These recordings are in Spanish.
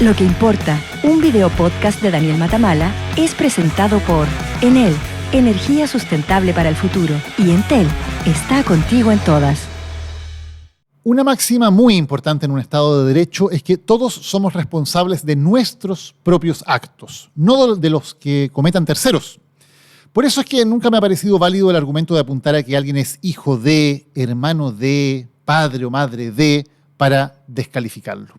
Lo que importa, un video podcast de Daniel Matamala, es presentado por Enel, energía sustentable para el futuro, y Entel está contigo en todas. Una máxima muy importante en un Estado de Derecho es que todos somos responsables de nuestros propios actos, no de los que cometan terceros. Por eso es que nunca me ha parecido válido el argumento de apuntar a que alguien es hijo de, hermano de, padre o madre de, para descalificarlo.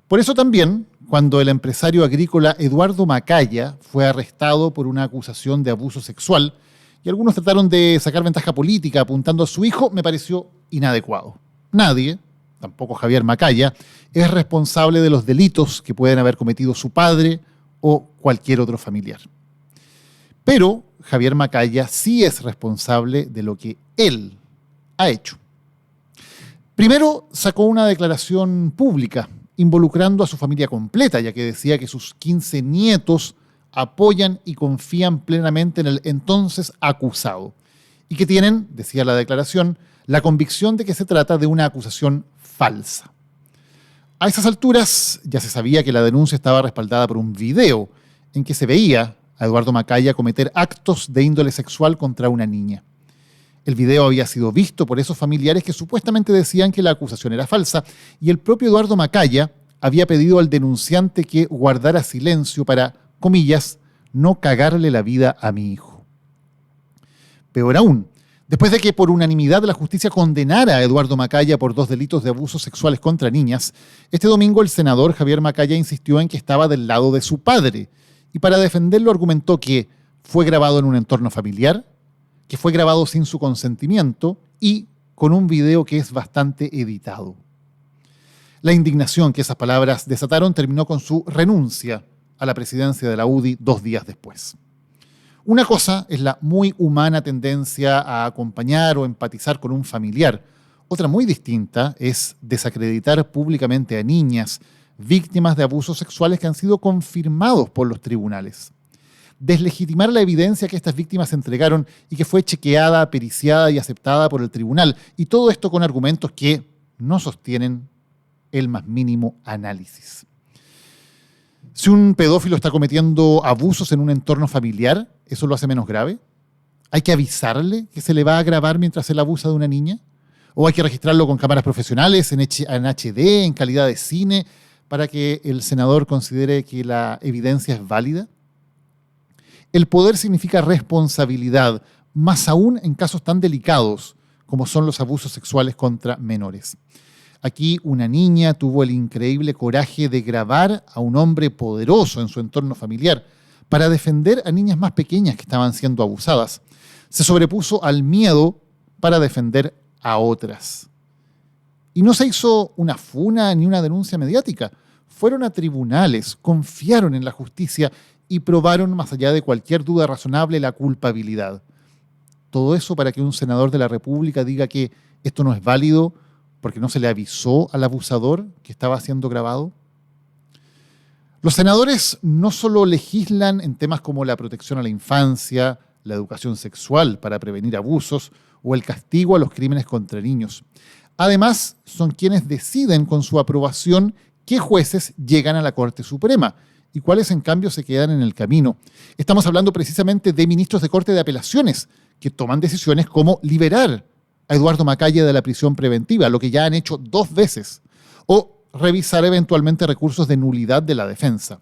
Por eso también, cuando el empresario agrícola Eduardo Macaya fue arrestado por una acusación de abuso sexual y algunos trataron de sacar ventaja política apuntando a su hijo, me pareció inadecuado. Nadie, tampoco Javier Macaya, es responsable de los delitos que pueden haber cometido su padre o cualquier otro familiar. Pero Javier Macaya sí es responsable de lo que él ha hecho. Primero sacó una declaración pública involucrando a su familia completa, ya que decía que sus 15 nietos apoyan y confían plenamente en el entonces acusado y que tienen, decía la declaración, la convicción de que se trata de una acusación falsa. A esas alturas ya se sabía que la denuncia estaba respaldada por un video en que se veía a Eduardo Macaya cometer actos de índole sexual contra una niña. El video había sido visto por esos familiares que supuestamente decían que la acusación era falsa y el propio Eduardo Macaya había pedido al denunciante que guardara silencio para, comillas, no cagarle la vida a mi hijo. Peor aún, después de que por unanimidad la justicia condenara a Eduardo Macaya por 2 delitos de abusos sexuales contra niñas, este domingo el senador Javier Macaya insistió en que estaba del lado de su padre y para defenderlo argumentó que fue grabado en un entorno familiar, que fue grabado sin su consentimiento y con un video que es bastante editado. La indignación que esas palabras desataron terminó con su renuncia a la presidencia de la UDI 2 días después. Una cosa es la muy humana tendencia a acompañar o empatizar con un familiar. Otra muy distinta es desacreditar públicamente a niñas víctimas de abusos sexuales que han sido confirmados por los tribunales. Deslegitimar la evidencia que estas víctimas entregaron y que fue chequeada, periciada y aceptada por el tribunal. Y todo esto con argumentos que no sostienen el más mínimo análisis. Si un pedófilo está cometiendo abusos en un entorno familiar, ¿eso lo hace menos grave? ¿Hay que avisarle que se le va a grabar mientras él abusa de una niña? ¿O hay que registrarlo con cámaras profesionales, en HD, en calidad de cine, para que el senador considere que la evidencia es válida? El poder significa responsabilidad, más aún en casos tan delicados como son los abusos sexuales contra menores. Aquí una niña tuvo el increíble coraje de grabar a un hombre poderoso en su entorno familiar para defender a niñas más pequeñas que estaban siendo abusadas. Se sobrepuso al miedo para defender a otras. Y no se hizo una funa ni una denuncia mediática. Fueron a tribunales, confiaron en la justicia y probaron, más allá de cualquier duda razonable, la culpabilidad. Todo eso para que un senador de la República diga que esto no es válido porque no se le avisó al abusador que estaba siendo grabado. Los senadores no solo legislan en temas como la protección a la infancia, la educación sexual para prevenir abusos o el castigo a los crímenes contra niños. Además, son quienes deciden con su aprobación qué jueces llegan a la Corte Suprema y cuáles en cambio se quedan en el camino. Estamos hablando precisamente de ministros de Corte de Apelaciones que toman decisiones como liberar a Eduardo Macaya de la prisión preventiva, lo que ya han hecho 2 veces, o revisar eventualmente recursos de nulidad de la defensa.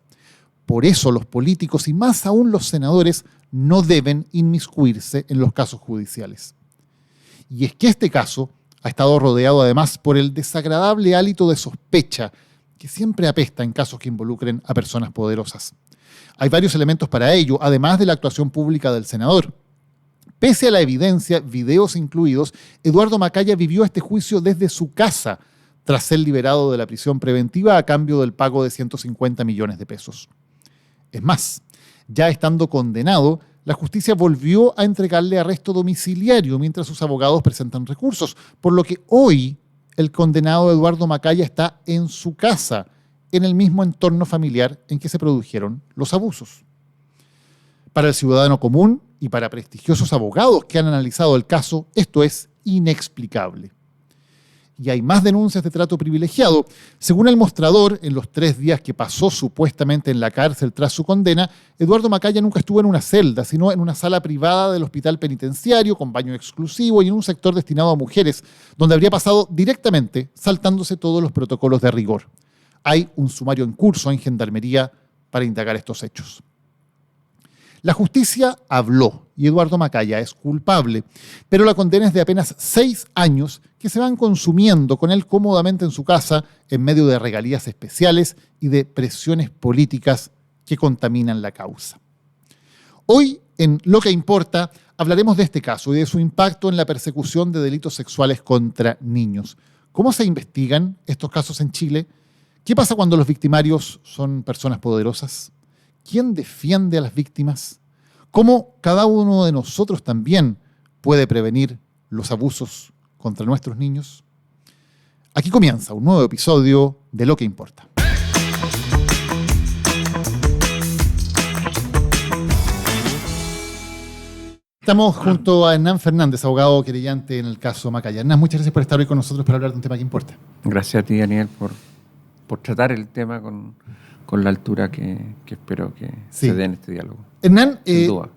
Por eso los políticos y más aún los senadores no deben inmiscuirse en los casos judiciales. Y es que este caso ha estado rodeado además por el desagradable hálito de sospecha que siempre apesta en casos que involucren a personas poderosas. Hay varios elementos para ello, además de la actuación pública del senador. Pese a la evidencia, videos incluidos, Eduardo Macaya vivió este juicio desde su casa, tras ser liberado de la prisión preventiva a cambio del pago de 150 millones de pesos. Es más, ya estando condenado, la justicia volvió a entregarle arresto domiciliario mientras sus abogados presentan recursos, por lo que hoy el condenado Eduardo Macaya está en su casa, en el mismo entorno familiar en que se produjeron los abusos. Para el ciudadano común y para prestigiosos abogados que han analizado el caso, esto es inexplicable. y hay más denuncias de trato privilegiado. Según El Mostrador, en los 3 días que pasó supuestamente en la cárcel tras su condena, Eduardo Macaya nunca estuvo en una celda, sino en una sala privada del hospital penitenciario con baño exclusivo y en un sector destinado a mujeres, donde habría pasado directamente saltándose todos los protocolos de rigor. Hay un sumario en curso en Gendarmería para indagar estos hechos. La justicia habló y Eduardo Macaya es culpable, pero la condena es de apenas 6 años que se van consumiendo con él cómodamente en su casa en medio de regalías especiales y de presiones políticas que contaminan la causa. Hoy, en Lo que importa, hablaremos de este caso y de su impacto en la persecución de delitos sexuales contra niños. ¿Cómo se investigan estos casos en Chile? ¿Qué pasa cuando los victimarios son personas poderosas? ¿Quién defiende a las víctimas? ¿Cómo cada uno de nosotros también puede prevenir los abusos contra nuestros niños? Aquí comienza un nuevo episodio de Lo que importa. Estamos junto a Hernán Fernández, abogado querellante en el caso Macaya. Hernán, muchas gracias por estar hoy con nosotros para hablar de un tema que importa. Gracias a ti, Daniel, por tratar el tema con la altura que espero que se dé en este diálogo. Hernán,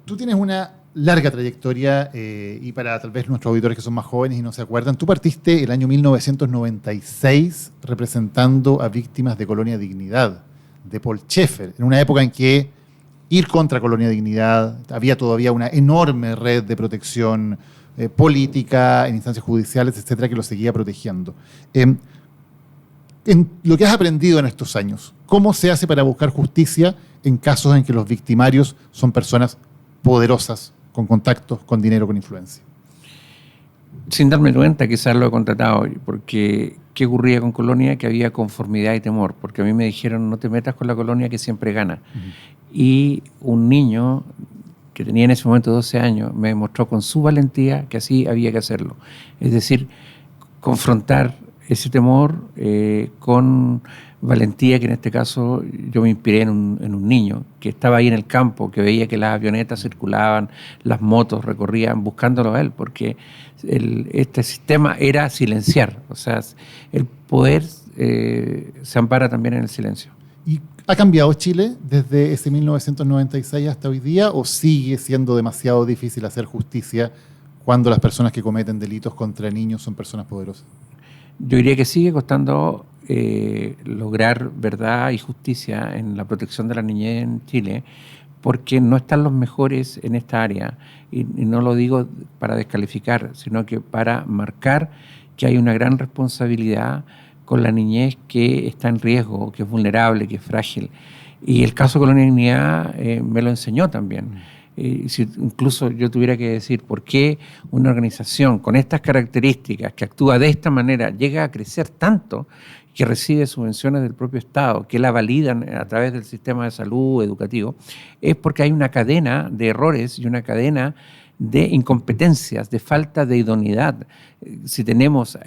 tú tienes una larga trayectoria y para tal vez nuestros auditores que son más jóvenes y no se acuerdan, tú partiste el año 1996 representando a víctimas de Colonia Dignidad, de Paul Schaeffer, en una época en que ir contra Colonia Dignidad había todavía una enorme red de protección política en instancias judiciales, etcétera, que lo seguía protegiendo. En lo que has aprendido en estos años, ¿cómo se hace para buscar justicia en casos en que los victimarios son personas poderosas, con contactos, con dinero, con influencia? Sin darme cuenta, quizás lo he contratado, porque ¿qué ocurría con Colonia? Que había conformidad y temor, porque a mí me dijeron no te metas con la Colonia que siempre gana. Y un niño que tenía en ese momento 12 años me demostró con su valentía que así había que hacerlo. Es decir, confrontar ese temor con valentía, que en este caso yo me inspiré en un niño que estaba ahí en el campo, que veía que las avionetas circulaban, las motos recorrían buscándolo a él, porque este sistema era silenciar, o sea, el poder se ampara también en el silencio. ¿Y ha cambiado Chile desde ese 1996 hasta hoy día o sigue siendo demasiado difícil hacer justicia cuando las personas que cometen delitos contra niños son personas poderosas? Yo diría que sigue costando lograr verdad y justicia en la protección de la niñez en Chile, porque no están los mejores en esta área. Y no lo digo para descalificar, sino que para marcar que hay una gran responsabilidad con la niñez que está en riesgo, que es vulnerable, que es frágil. Y el caso Colonia Dignidad me lo enseñó también. Si incluso yo tuviera que decir por qué una organización con estas características, que actúa de esta manera, llega a crecer tanto, que recibe subvenciones del propio Estado, que la validan a través del sistema de salud educativo, es porque hay una cadena de errores y una cadena de incompetencias, de falta de idoneidad. Si tenemos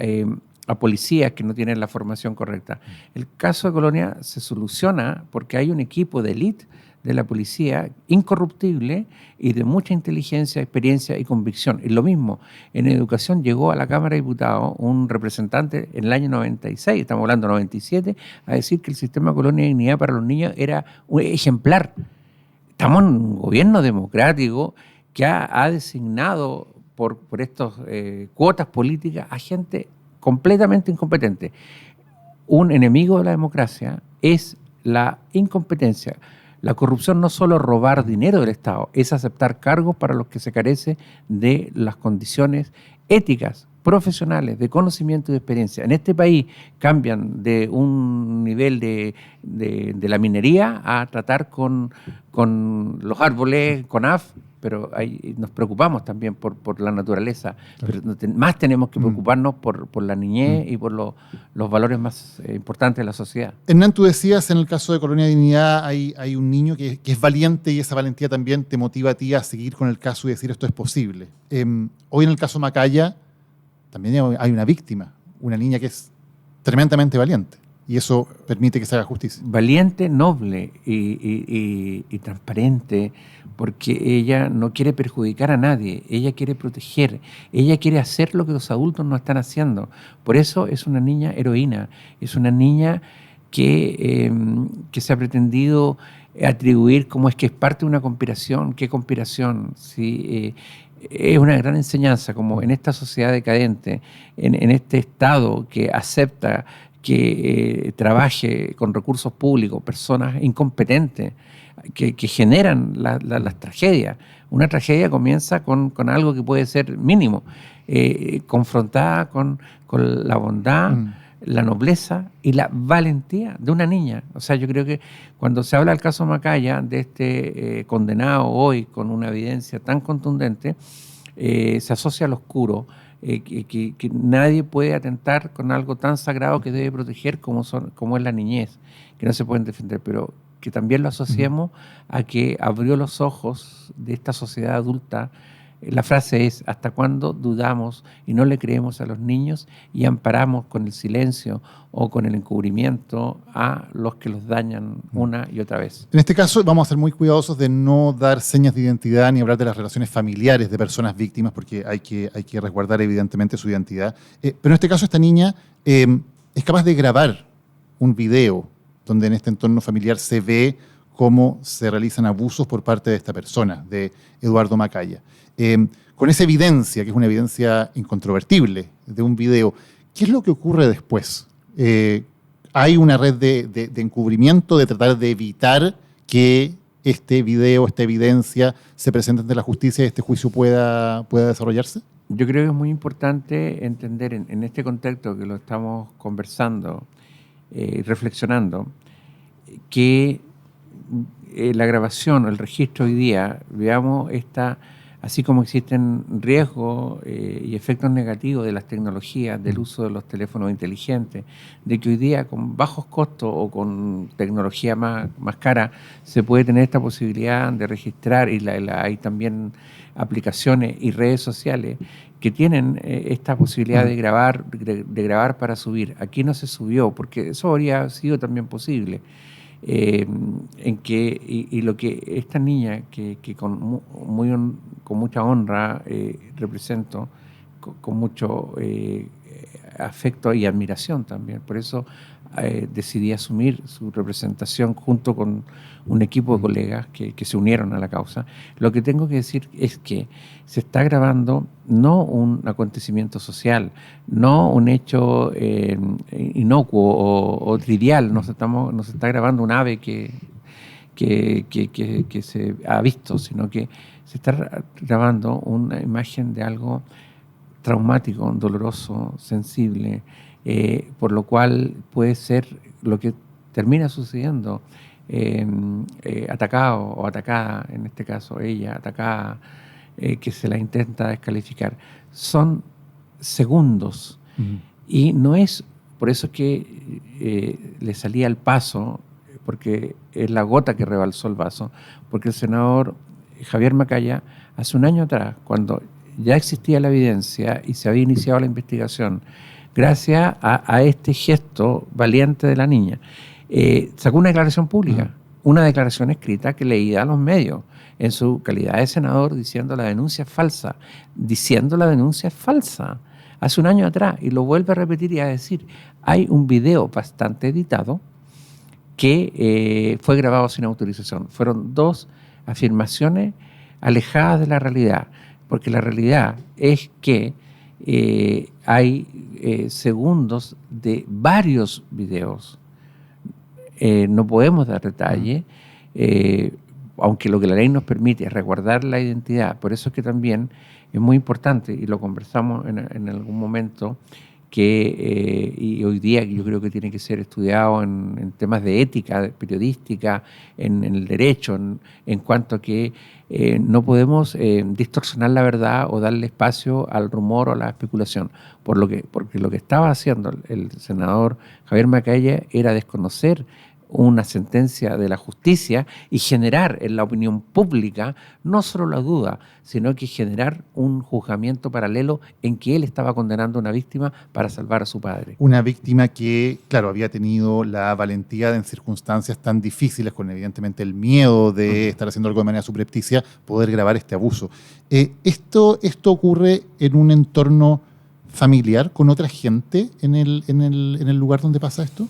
a policías que no tienen la formación correcta. El caso de Colonia se soluciona porque hay un equipo de élite de la policía incorruptible y de mucha inteligencia, experiencia y convicción. Y lo mismo, en educación llegó a la Cámara de Diputados un representante en el año 96, estamos hablando 97, a decir que el sistema de Colonia de Dignidad para los niños era un ejemplar. Estamos en un gobierno democrático que ha designado por estas cuotas políticas a gente completamente incompetente. Un enemigo de la democracia es la incompetencia. La corrupción no solo es robar dinero del Estado, es aceptar cargos para los que se carece de las condiciones éticas, profesionales, de conocimiento y de experiencia. En este país cambian de un nivel de la minería a tratar con los árboles, con AF, pero nos preocupamos también por la naturaleza, pero más tenemos que preocuparnos por la niñez y por los valores más importantes de la sociedad. Hernán, tú decías en el caso de Colonia Dignidad hay un niño que es valiente y esa valentía también te motiva a ti a seguir con el caso y decir esto es posible. Hoy en el caso Macaya también hay una víctima, una niña que es tremendamente valiente. y eso permite que se haga justicia. Valiente, noble y transparente, porque ella no quiere perjudicar a nadie, ella quiere proteger, ella quiere hacer lo que los adultos no están haciendo. Por eso es una niña heroína, es una niña que se ha pretendido atribuir como es que es parte de una conspiración. ¿Qué conspiración? ¿Sí? Es una gran enseñanza, como en esta sociedad decadente, en este Estado que acepta que trabaje con recursos públicos, personas incompetentes que generan las tragedias. Una tragedia comienza con algo que puede ser mínimo, confrontada con la bondad, la nobleza y la valentía de una niña. O sea, yo creo que cuando se habla del caso Macaya, de este condenado hoy con una evidencia tan contundente, se asocia al oscuro, que nadie puede atentar con algo tan sagrado que debe proteger como es la niñez, que no se pueden defender, pero que también lo asociemos a que abrió los ojos de esta sociedad adulta. La frase es: ¿hasta cuándo dudamos y no le creemos a los niños y amparamos con el silencio o con el encubrimiento a los que los dañan una y otra vez? En este caso vamos a ser muy cuidadosos de no dar señas de identidad ni hablar de las relaciones familiares de personas víctimas, porque hay que resguardar evidentemente su identidad. Pero en este caso esta niña es capaz de grabar un video donde en este entorno familiar se ve cómo se realizan abusos por parte de esta persona, de Eduardo Macaya. Con esa evidencia, que es una evidencia incontrovertible de un video, ¿qué es lo que ocurre después? ¿Hay una red de encubrimiento, de tratar de evitar que este video, esta evidencia se presente ante la justicia y este juicio pueda desarrollarse? Yo creo que es muy importante entender en este contexto que lo estamos conversando y reflexionando, que la grabación o el registro hoy día, veamos así como existen riesgos y efectos negativos de las tecnologías, del uso de los teléfonos inteligentes, de que hoy día con bajos costos o con tecnología más cara se puede tener esta posibilidad de registrar, y hay también aplicaciones y redes sociales que tienen esta posibilidad de grabar para subir. Aquí no se subió, porque eso habría sido también posible. Y lo que esta niña que con mucha honra represento, con mucho afecto y admiración también, por eso decidí asumir su representación junto con un equipo de colegas que se unieron a la causa. Lo que tengo que decir es que se está grabando no un acontecimiento social, no un hecho inocuo o trivial, no se está grabando un ave que se ha visto, sino que se está grabando una imagen de algo traumático, doloroso, sensible, por lo cual puede ser lo que termina sucediendo, atacado o atacada, en este caso ella, atacada, que se la intenta descalificar. Son segundos. Y no es, por eso es que le salía al paso, porque es la gota que rebalsó el vaso, porque el senador Javier Macaya, hace un año atrás, cuando ya existía la evidencia y se había iniciado la investigación, gracias a este gesto valiente de la niña, sacó una declaración pública, una declaración escrita que leía a los medios en su calidad de senador, diciendo la denuncia es falsa, hace un año atrás, y lo vuelve a repetir y a decir. Hay un video bastante editado que fue grabado sin autorización. Fueron dos afirmaciones alejadas de la realidad, porque la realidad es que hay segundos de varios videos. No podemos dar detalle, aunque lo que la ley nos permite es resguardar la identidad. Por eso es que también es muy importante, y lo conversamos en algún momento, y hoy día yo creo que tiene que ser estudiado en temas de ética periodística, en el derecho, en cuanto a que no podemos distorsionar la verdad o darle espacio al rumor o a la especulación, porque lo que estaba haciendo el senador Javier Macaya era desconocer una sentencia de la justicia y generar en la opinión pública no solo la duda, sino que generar un juzgamiento paralelo en que él estaba condenando a una víctima para salvar a su padre. Una víctima que, claro, había tenido la valentía de, en circunstancias tan difíciles, con evidentemente el miedo de estar haciendo algo de manera subrepticia, poder grabar este abuso. ¿Esto ocurre en un entorno familiar con otra gente en el lugar donde pasa esto?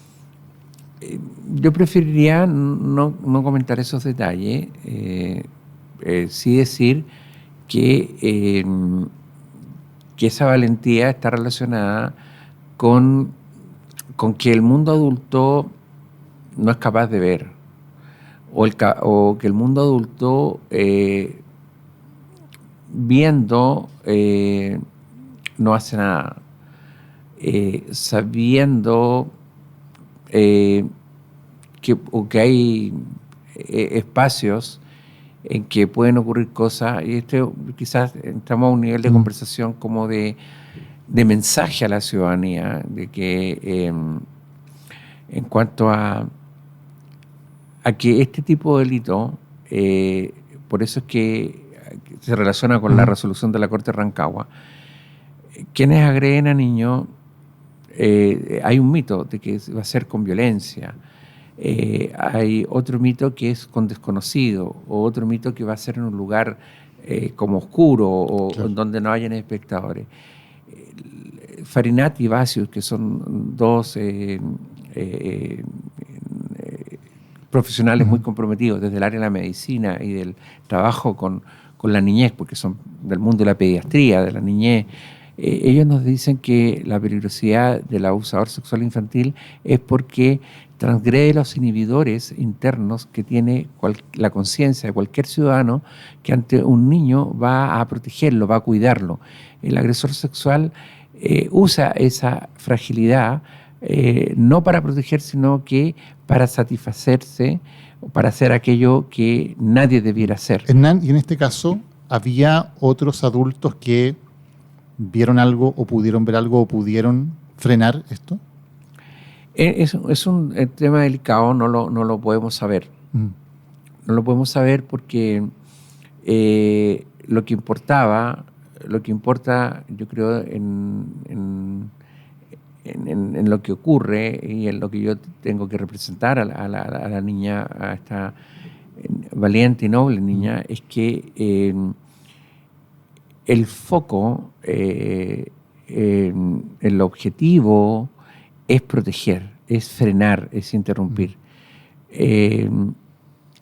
Yo preferiría no comentar esos detalles, sí decir que esa valentía está relacionada con que el mundo adulto no es capaz de ver, o que el mundo adulto viendo no hace nada, sabiendo que hay espacios en que pueden ocurrir cosas, y quizás entramos a un nivel de conversación como de mensaje a la ciudadanía, de que en cuanto a que este tipo de delito, por eso es que se relaciona con la resolución de la Corte de Rancagua, quienes agreden a niños, hay un mito de que va a ser con violencia, hay otro mito que es con desconocido, o otro mito que va a ser en un lugar como oscuro o claro, donde no hayan espectadores. Farinat y Vasius, que son dos profesionales muy comprometidos desde el área de la medicina y del trabajo con la niñez, porque son del mundo de la pediatría, de la niñez, ellos nos dicen que la peligrosidad del abusador sexual infantil es porque transgrede los inhibidores internos que tiene la conciencia de cualquier ciudadano, que ante un niño va a protegerlo, va a cuidarlo. El agresor sexual usa esa fragilidad no para proteger, sino que para satisfacerse, para hacer aquello que nadie debiera hacer. Hernán, y en este caso, ¿había otros adultos que vieron algo o pudieron ver algo o pudieron frenar esto? Es un tema delicado, no lo podemos saber. No lo podemos saber porque lo que importa, yo creo, en lo que ocurre y en lo que yo tengo que representar a la niña, a esta valiente y noble niña, es que el foco, el objetivo es proteger, es frenar, es interrumpir.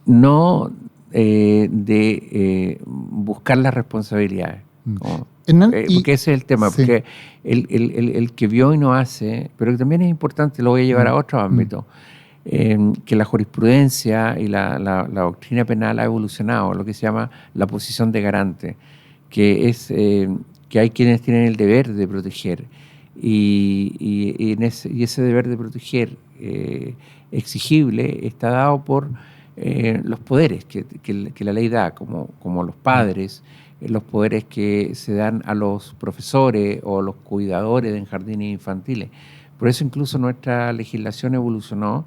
No de buscar las responsabilidades. Porque ese es el tema, sí. Porque el que vio y no hace, pero que también es importante, lo voy a llevar a otro ámbito, que la jurisprudencia y la doctrina penal ha evolucionado, lo que se llama la posición de garante, que es que hay quienes tienen el deber de proteger, y ese deber de proteger exigible está dado por los poderes que la ley da, como los padres, los poderes que se dan a los profesores o los cuidadores en jardines infantiles. Por eso incluso nuestra legislación evolucionó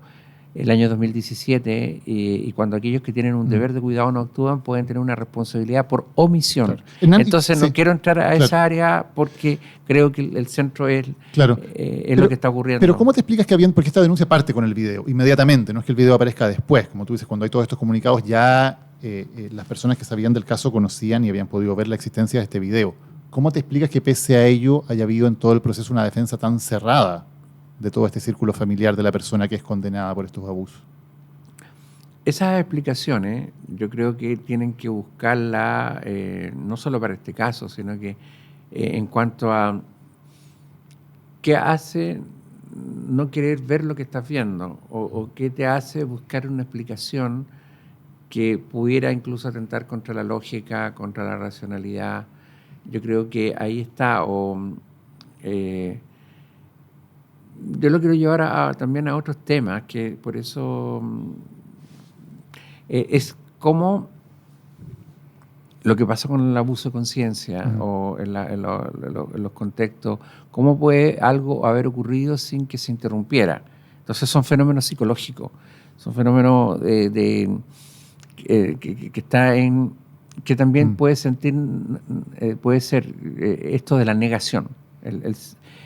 el año 2017 y cuando aquellos que tienen un deber de cuidado no actúan, pueden tener una responsabilidad por omisión. Claro. Entonces no quiero entrar a esa área porque creo que el centro es lo que está ocurriendo. Pero ¿cómo te explicas que habían, porque esta denuncia parte con el video inmediatamente, no es que el video aparezca después, como tú dices, cuando hay todos estos comunicados ya las personas que sabían del caso conocían y habían podido ver la existencia de este video? ¿Cómo te explicas que pese a ello haya habido en todo el proceso una defensa tan cerrada de todo este círculo familiar de la persona que es condenada por estos abusos? Esas explicaciones yo creo que tienen que buscarla no solo para este caso, sino que en cuanto a qué hace no querer ver lo que estás viendo o qué te hace buscar una explicación que pudiera incluso atentar contra la lógica, contra la racionalidad. Yo creo que ahí está. Yo lo quiero llevar también a otros temas, que por eso es como lo que pasa con el abuso de conciencia o en los contextos, cómo puede algo haber ocurrido sin que se interrumpiera. Entonces son fenómenos psicológicos, Es un fenómeno que está en... que también puede ser esto de la negación.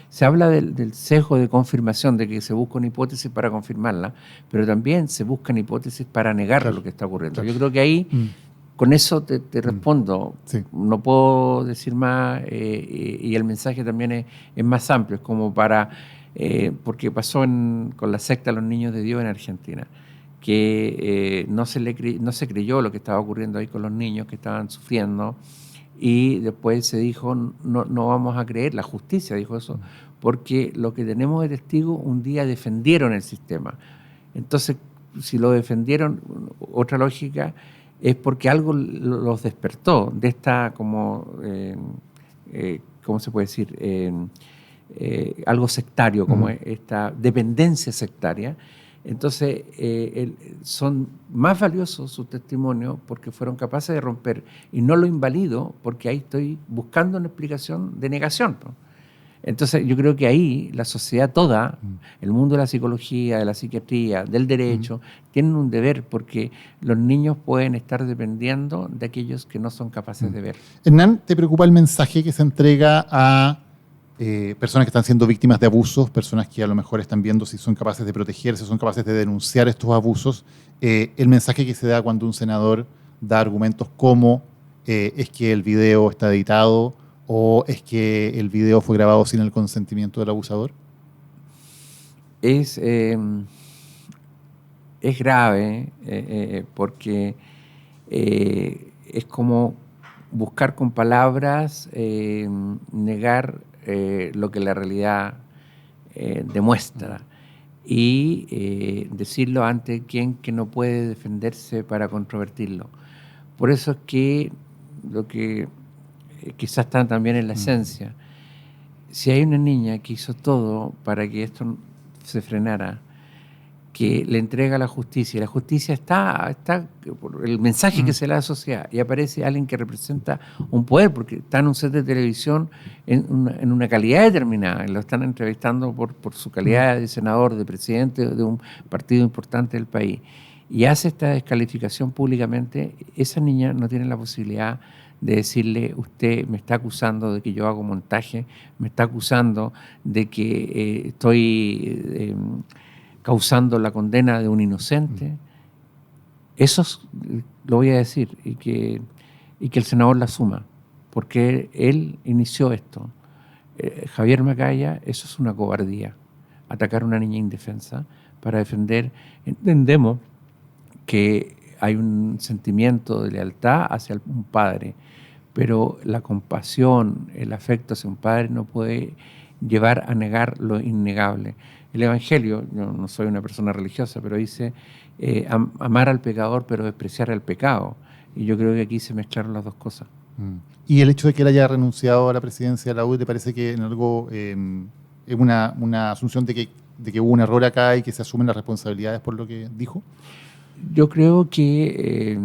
Se habla del sesgo de confirmación, de que se busca una hipótesis para confirmarla, pero también se buscan hipótesis para negar lo que está ocurriendo. Yo creo que ahí, con eso te respondo. Sí. No puedo decir más, y el mensaje también es más amplio, es como para... porque pasó con la secta Los Niños de Dios en Argentina, que no se creyó lo que estaba ocurriendo ahí con los niños que estaban sufriendo, y después se dijo, no vamos a creer, la justicia dijo eso, porque lo que tenemos de testigos un día defendieron el sistema. Entonces, si lo defendieron, otra lógica es porque algo los despertó de esta, como, ¿cómo se puede decir? Algo sectario, como esta dependencia sectaria. Entonces, son más valiosos sus testimonios porque fueron capaces de romper, y no lo invalido porque ahí estoy buscando una explicación de negación, ¿no? Entonces, yo creo que ahí la sociedad toda, el mundo de la psicología, de la psiquiatría, del derecho, tienen un deber, porque los niños pueden estar dependiendo de aquellos que no son capaces de ver. Hernán, ¿te preocupa el mensaje que se entrega a personas que están siendo víctimas de abusos, personas que a lo mejor están viendo si son capaces de protegerse, son capaces de denunciar estos abusos? El mensaje que se da cuando un senador da argumentos como es que el video está editado o es que el video fue grabado sin el consentimiento del abusador. Es grave porque es como buscar con palabras negar lo que la realidad demuestra, y decirlo ante quien que no puede defenderse para controvertirlo. Por eso es que lo que quizás está también en la esencia, si hay una niña que hizo todo para que esto se frenara, que le entrega la justicia, y la justicia está por el mensaje que se le da a la sociedad, y aparece alguien que representa un poder, porque está en un set de televisión en una calidad determinada, y lo están entrevistando por su calidad de senador, de presidente de un partido importante del país, y hace esta descalificación públicamente. Esa niña no tiene la posibilidad de decirle, usted me está acusando de que yo hago montaje, me está acusando de que estoy causando la condena de un inocente. Eso lo voy a decir, y que el senador la asuma, porque él inició esto. Javier Macaya, eso es una cobardía, atacar a una niña indefensa para defender. Entendemos que hay un sentimiento de lealtad hacia un padre, pero la compasión, el afecto hacia un padre no puede llevar a negar lo innegable. El Evangelio, yo no soy una persona religiosa, pero dice amar al pecador pero despreciar al pecado. Y yo creo que aquí se mezclaron las dos cosas. ¿Y el hecho de que él haya renunciado a la presidencia de la U, te parece que en algo es una asunción de que hubo un error acá y que se asumen las responsabilidades por lo que dijo? Yo creo que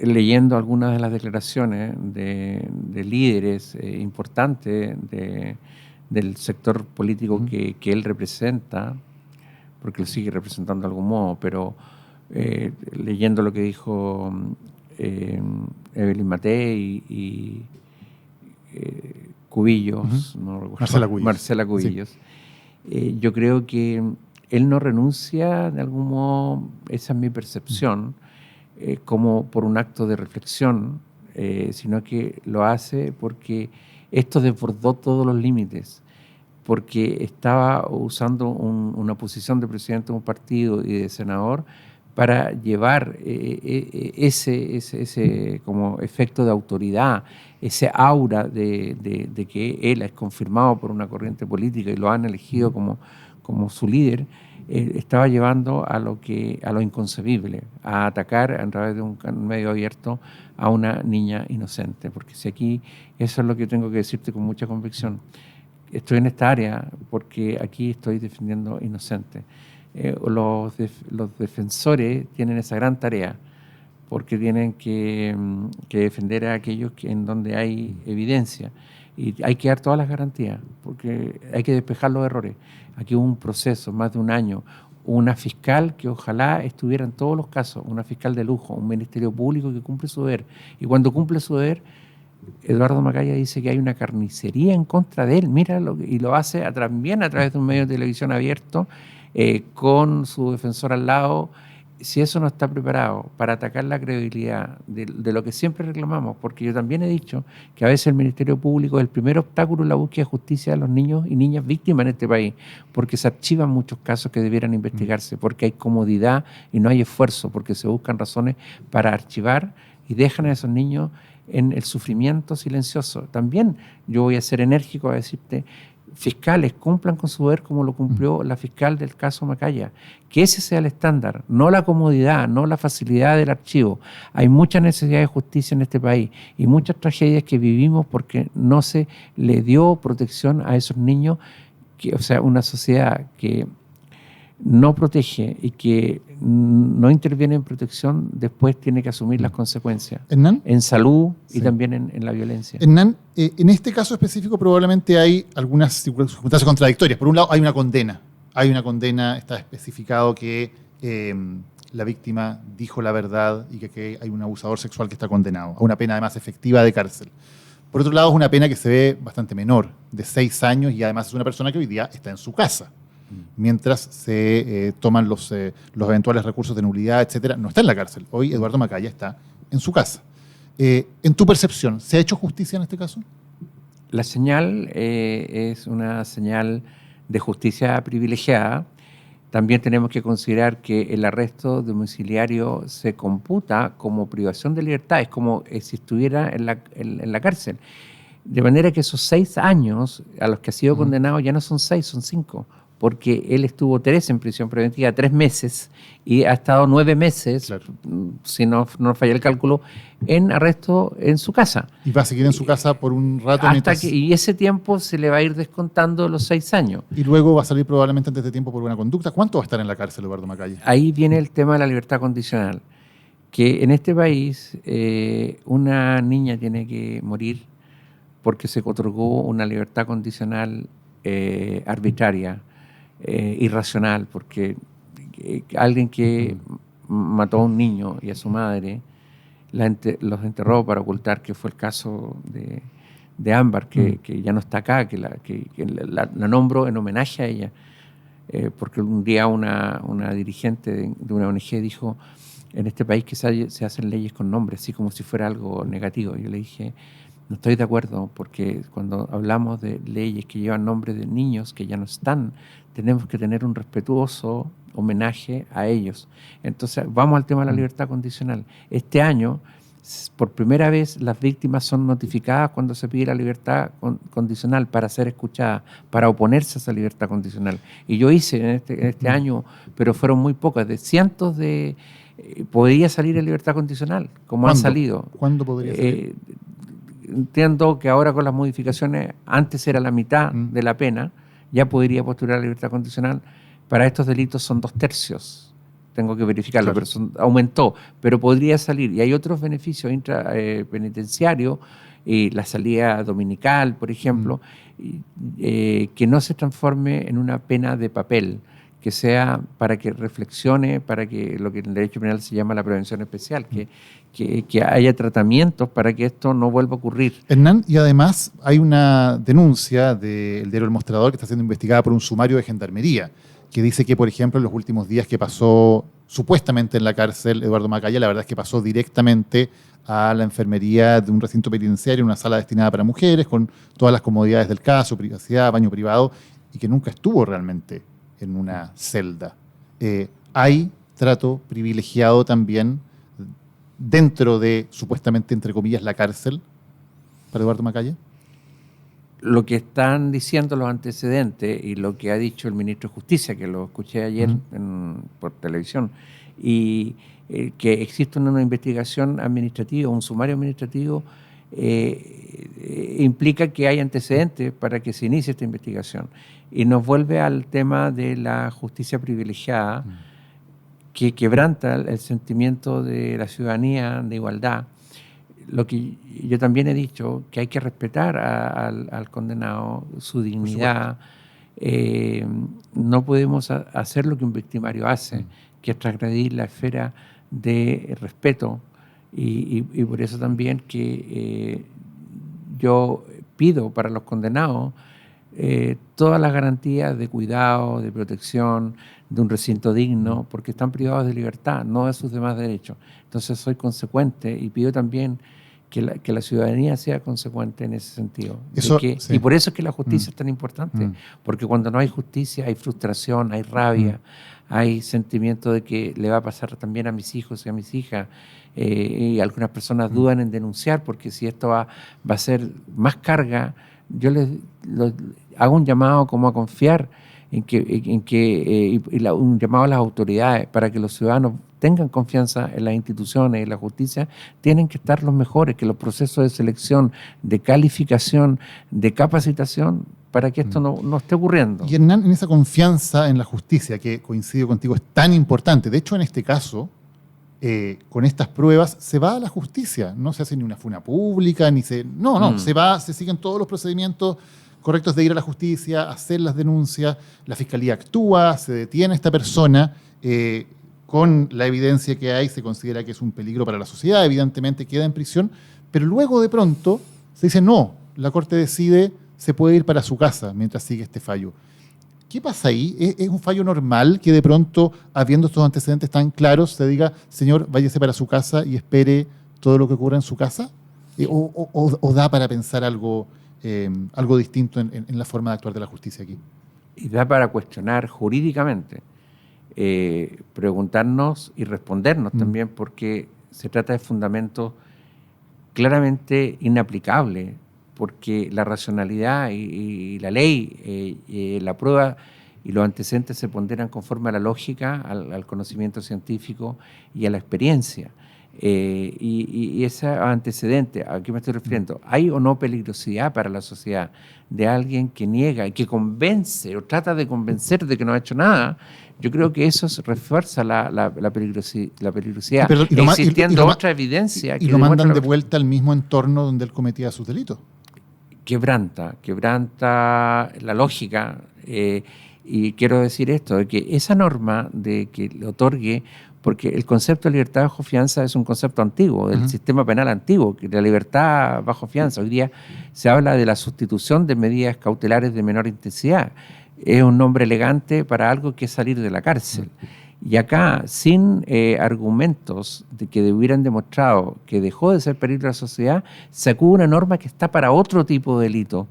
leyendo algunas de las declaraciones de líderes importantes del sector político que él representa, porque lo sigue representando de algún modo, pero leyendo lo que dijo Evelyn Matei y Cubillos, no recuerdo, Marcela Cubillos, sí. Yo creo que él no renuncia, de algún modo, esa es mi percepción, como por un acto de reflexión, sino que lo hace porque esto desbordó todos los límites, porque estaba usando una posición de presidente de un partido y de senador para llevar ese como efecto de autoridad, ese aura de que él es confirmado por una corriente política y lo han elegido como su líder. Estaba llevando a lo inconcebible, a atacar a través de un medio abierto a una niña inocente. Porque si aquí, eso es lo que tengo que decirte con mucha convicción, estoy en esta área porque aquí estoy defendiendo inocentes. Los defensores tienen esa gran tarea, porque tienen que defender a aquellos en donde hay evidencia, y hay que dar todas las garantías, porque hay que despejar los errores. Aquí hubo un proceso, más de un año, una fiscal que ojalá estuviera en todos los casos, una fiscal de lujo, un ministerio público que cumple su deber. Y cuando cumple su deber, Eduardo Macaya dice que hay una carnicería en contra de él, y lo hace también a través de un medio de televisión abierto, con su defensor al lado. Si eso no está preparado para atacar la credibilidad de lo que siempre reclamamos, porque yo también he dicho que a veces el Ministerio Público es el primer obstáculo en la búsqueda de justicia de los niños y niñas víctimas en este país, porque se archivan muchos casos que debieran investigarse, porque hay comodidad y no hay esfuerzo, porque se buscan razones para archivar y dejan a esos niños en el sufrimiento silencioso. También yo voy a ser enérgico a decirte, fiscales cumplan con su deber como lo cumplió la fiscal del caso Macaya, que ese sea el estándar, no la comodidad, no la facilidad del archivo. Hay mucha necesidad de justicia en este país y muchas tragedias que vivimos porque no se le dio protección a esos niños, o sea, una sociedad que no protege y que no interviene en protección, después tiene que asumir las consecuencias. ¿Hernán? En salud y Sí. también en la violencia. Hernán, en este caso específico probablemente hay algunas circunstancias contradictorias. Por un lado, hay una condena, está especificado que la víctima dijo la verdad y que hay un abusador sexual que está condenado a una pena además efectiva de cárcel. Por otro lado, es una pena que se ve bastante menor, de 6 años, y además es una persona que hoy día está en su casa. Mientras se toman los eventuales recursos de nulidad, etcétera, no está en la cárcel. Hoy Eduardo Macaya está en su casa. En tu percepción, ¿se ha hecho justicia en este caso? La señal es una señal de justicia privilegiada. También tenemos que considerar que el arresto domiciliario se computa como privación de libertad, es como si estuviera en la cárcel. De manera que esos 6 años a los que ha sido condenado ya no son 6, son 5. Porque él estuvo 3 en prisión preventiva, 3 meses, y ha estado 9 meses, claro, si no falla el cálculo, en arresto en su casa. Y va a seguir en su casa por un rato. Y ese tiempo se le va a ir descontando los 6 años. Y luego va a salir probablemente antes de tiempo por buena conducta. ¿Cuánto va a estar en la cárcel Eduardo Macaya? Ahí viene el tema de la libertad condicional, que en este país una niña tiene que morir porque se otorgó una libertad condicional arbitraria, irracional, porque alguien que mató a un niño y a su madre los enterró para ocultar, que fue el caso de Ámbar, que ya no está acá, que la nombro en homenaje a ella, porque un día una dirigente de una ONG dijo, en este país que se hacen leyes con nombres, así como si fuera algo negativo. Yo le dije, no estoy de acuerdo, porque cuando hablamos de leyes que llevan nombres de niños que ya no están, tenemos que tener un respetuoso homenaje a ellos. Entonces, vamos al tema de la libertad condicional. Este año, por primera vez, las víctimas son notificadas cuando se pide la libertad condicional para ser escuchadas, para oponerse a esa libertad condicional. Y yo hice en este año, pero fueron muy pocas, de cientos de... podría salir en libertad condicional, como han salido. ¿Cuándo podría salir? Entiendo que ahora con las modificaciones, antes era la mitad de la pena, ya podría postular la libertad condicional. Para estos delitos son 2/3. Tengo que verificarlo, claro, pero aumentó. Pero podría salir. Y hay otros beneficios penitenciarios, la salida dominical, por ejemplo, que no se transforme en una pena de papel, que sea para que reflexione, para que lo que en el derecho penal se llama la prevención especial, que haya tratamientos para que esto no vuelva a ocurrir. Hernán, y además hay una denuncia del diario El Mostrador que está siendo investigada por un sumario de Gendarmería, que dice que, por ejemplo, en los últimos días que pasó supuestamente en la cárcel Eduardo Macaya, la verdad es que pasó directamente a la enfermería de un recinto penitenciario, una sala destinada para mujeres, con todas las comodidades del caso, privacidad, baño privado, y que nunca estuvo realmente en una celda. Hay trato privilegiado también dentro de, supuestamente, entre comillas, la cárcel para Eduardo Macaya. Lo que están diciendo los antecedentes y lo que ha dicho el ministro de Justicia, que lo escuché ayer por televisión, y que existe una investigación administrativa, un sumario administrativo, implica que hay antecedentes para que se inicie esta investigación. Y nos vuelve al tema de la justicia privilegiada, que quebranta el sentimiento de la ciudadanía de igualdad. Lo que yo también he dicho, que hay que respetar al condenado, su dignidad, no podemos hacer lo que un victimario hace, que es transgredir la esfera de respeto, y por eso también que yo pido para los condenados todas las garantías de cuidado, de protección, de un recinto digno, porque están privados de libertad, no de sus demás derechos. Entonces soy consecuente y pido también que la ciudadanía sea consecuente en ese sentido. Eso, sí. Y por eso es que la justicia es tan importante, porque cuando no hay justicia hay frustración, hay rabia, hay sentimiento de que le va a pasar también a mis hijos y a mis hijas, y algunas personas dudan en denunciar, porque si esto va a ser más carga, yo hago un llamado como a confiar un llamado a las autoridades para que los ciudadanos tengan confianza en las instituciones y la justicia. Tienen que estar los mejores, que los procesos de selección, de calificación, de capacitación, para que esto no esté ocurriendo. Y Hernán, en esa confianza en la justicia, que coincido contigo, es tan importante. De hecho, en este caso, con estas pruebas, se va a la justicia. No se hace ni una funa pública, se va, se siguen todos los procedimientos correctos de ir a la justicia, hacer las denuncias, la fiscalía actúa, se detiene a esta persona, con la evidencia que hay, se considera que es un peligro para la sociedad, evidentemente queda en prisión, pero luego de pronto se dice, no, la Corte decide, se puede ir para su casa mientras sigue este fallo. ¿Qué pasa ahí? ¿Es un fallo normal que de pronto, habiendo estos antecedentes tan claros, se diga, señor, váyase para su casa y espere todo lo que ocurra en su casa? ¿O da para pensar algo distinto en la forma de actuar de la justicia aquí? Y da para cuestionar jurídicamente, preguntarnos y respondernos también, porque se trata de fundamentos claramente inaplicables, porque la racionalidad y la ley, la prueba y los antecedentes se ponderan conforme a la lógica, al conocimiento científico y a la experiencia. Y ese antecedente, ¿a qué me estoy refiriendo? ¿Hay o no peligrosidad para la sociedad de alguien que niega y que convence o trata de convencer de que no ha hecho nada? Yo creo que eso refuerza la peligrosidad, existiendo otra evidencia. Y lo mandan de vuelta al mismo entorno donde él cometía sus delitos. Quebranta la lógica, y quiero decir esto, de que esa norma de que le otorgue, porque el concepto de libertad bajo fianza es un concepto antiguo, del sistema penal antiguo, que la libertad bajo fianza, hoy día se habla de la sustitución de medidas cautelares de menor intensidad, es un nombre elegante para algo que es salir de la cárcel. Y acá, sin argumentos de que hubieran demostrado que dejó de ser peligro a la sociedad, se acude una norma que está para otro tipo de delito,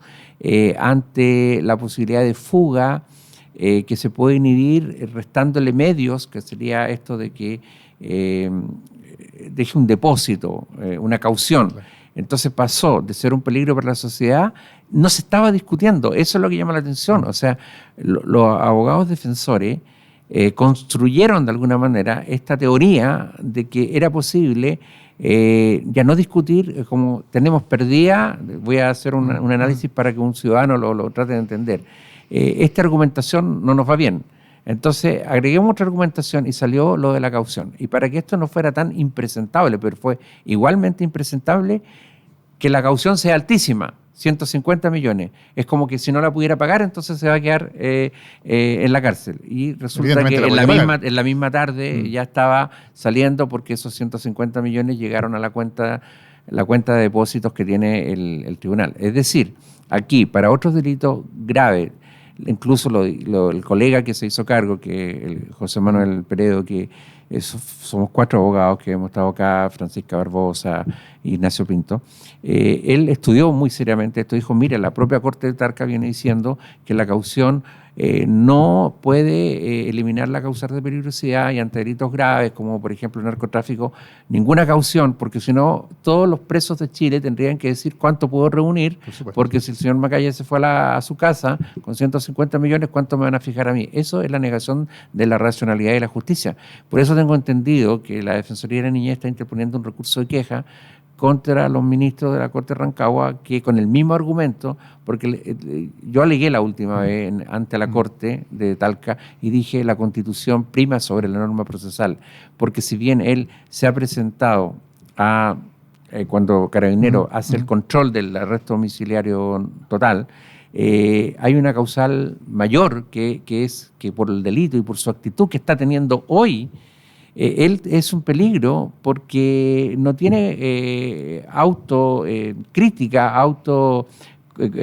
ante la posibilidad de fuga, que se puede inhibir restándole medios, que sería esto de que deje un depósito, una caución. Entonces pasó de ser un peligro para la sociedad, no se estaba discutiendo, eso es lo que llama la atención. O sea, los abogados defensores construyeron de alguna manera esta teoría de que era posible ya no discutir, como tenemos perdida, voy a hacer un análisis para que un ciudadano lo trate de entender. Esta argumentación no nos va bien. Entonces agreguemos otra argumentación y salió lo de la caución. Y para que esto no fuera tan impresentable, pero fue igualmente impresentable, que la caución sea altísima, 150 millones. Es como que si no la pudiera pagar, entonces se va a quedar en la cárcel. Y resulta que en la misma tarde ya estaba saliendo, porque esos 150 millones llegaron a la cuenta de depósitos que tiene el tribunal. Es decir, aquí, para otros delitos graves, incluso el colega que se hizo cargo, que el José Manuel Peredo, que somos 4 abogados que hemos estado acá, Francisca Barbosa, Ignacio Pinto, él estudió muy seriamente esto, dijo, mira, la propia Corte de Talca viene diciendo que la caución no puede eliminar la causal de peligrosidad, y ante delitos graves, como por ejemplo el narcotráfico, ninguna caución, porque si no, todos los presos de Chile tendrían que decir cuánto puedo reunir, porque si el señor Macaya se fue a su casa con 150 millones, ¿cuánto me van a fijar a mí? Eso es la negación de la racionalidad y la justicia. Por eso tengo entendido que la Defensoría de la Niñez está interponiendo un recurso de queja contra los ministros de la Corte de Rancagua, que con el mismo argumento, porque yo alegué la última vez ante la Corte de Talca y dije la Constitución prima sobre la norma procesal, porque si bien él se ha presentado cuando Carabinero hace el control del arresto domiciliario total, hay una causal mayor que es que por el delito y por su actitud que está teniendo hoy, él es un peligro porque no tiene autocrítica,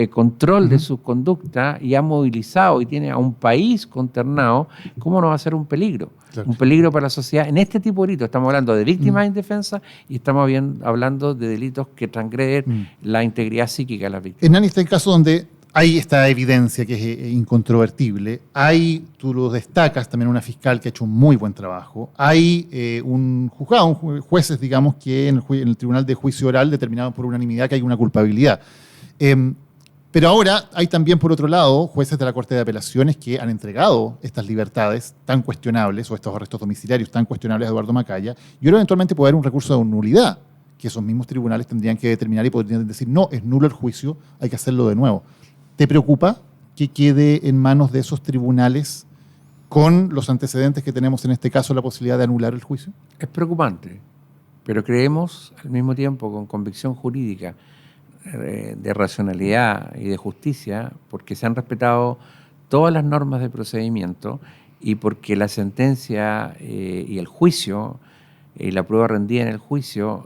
control de sus conductas y ha movilizado y tiene a un país consternado. ¿Cómo no va a ser un peligro? Claro. Un peligro para la sociedad en este tipo de delitos. Estamos hablando de víctimas indefensas y estamos hablando de delitos que transgreden la integridad psíquica de las víctimas. Hernán, está el caso donde hay esta evidencia que es incontrovertible. Hay, tú lo destacas, también una fiscal que ha hecho un muy buen trabajo. Hay un juzgado, jueces, digamos, que en el tribunal de juicio oral determinaron por unanimidad que hay una culpabilidad. Pero ahora hay también, por otro lado, jueces de la Corte de Apelaciones que han entregado estas libertades tan cuestionables o estos arrestos domiciliarios tan cuestionables a Eduardo Macaya, y ahora eventualmente puede haber un recurso de nulidad que esos mismos tribunales tendrían que determinar y podrían decir, no, es nulo el juicio, hay que hacerlo de nuevo. ¿Te preocupa que quede en manos de esos tribunales con los antecedentes que tenemos en este caso la posibilidad de anular el juicio? Es preocupante, pero creemos al mismo tiempo con convicción jurídica de racionalidad y de justicia, porque se han respetado todas las normas de procedimiento y porque la sentencia y el juicio y la prueba rendida en el juicio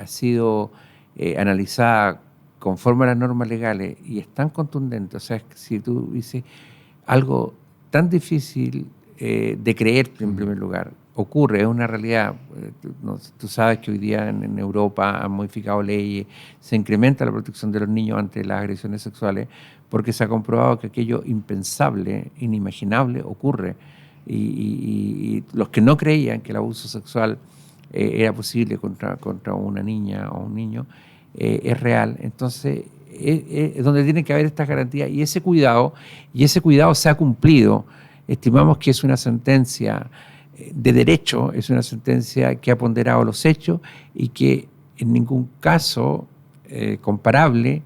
ha sido analizada conforme a las normas legales y es tan contundente. O sea, si tú dices algo tan difícil de creer en primer lugar, ocurre, es una realidad. Tú sabes que hoy día en Europa han modificado leyes, se incrementa la protección de los niños ante las agresiones sexuales porque se ha comprobado que aquello impensable, inimaginable ocurre. Y los que no creían que el abuso sexual era posible contra una niña o un niño, es real. Entonces, es donde tiene que haber estas garantías y ese cuidado se ha cumplido. Estimamos que es una sentencia de derecho, es una sentencia que ha ponderado los hechos y que en ningún caso comparable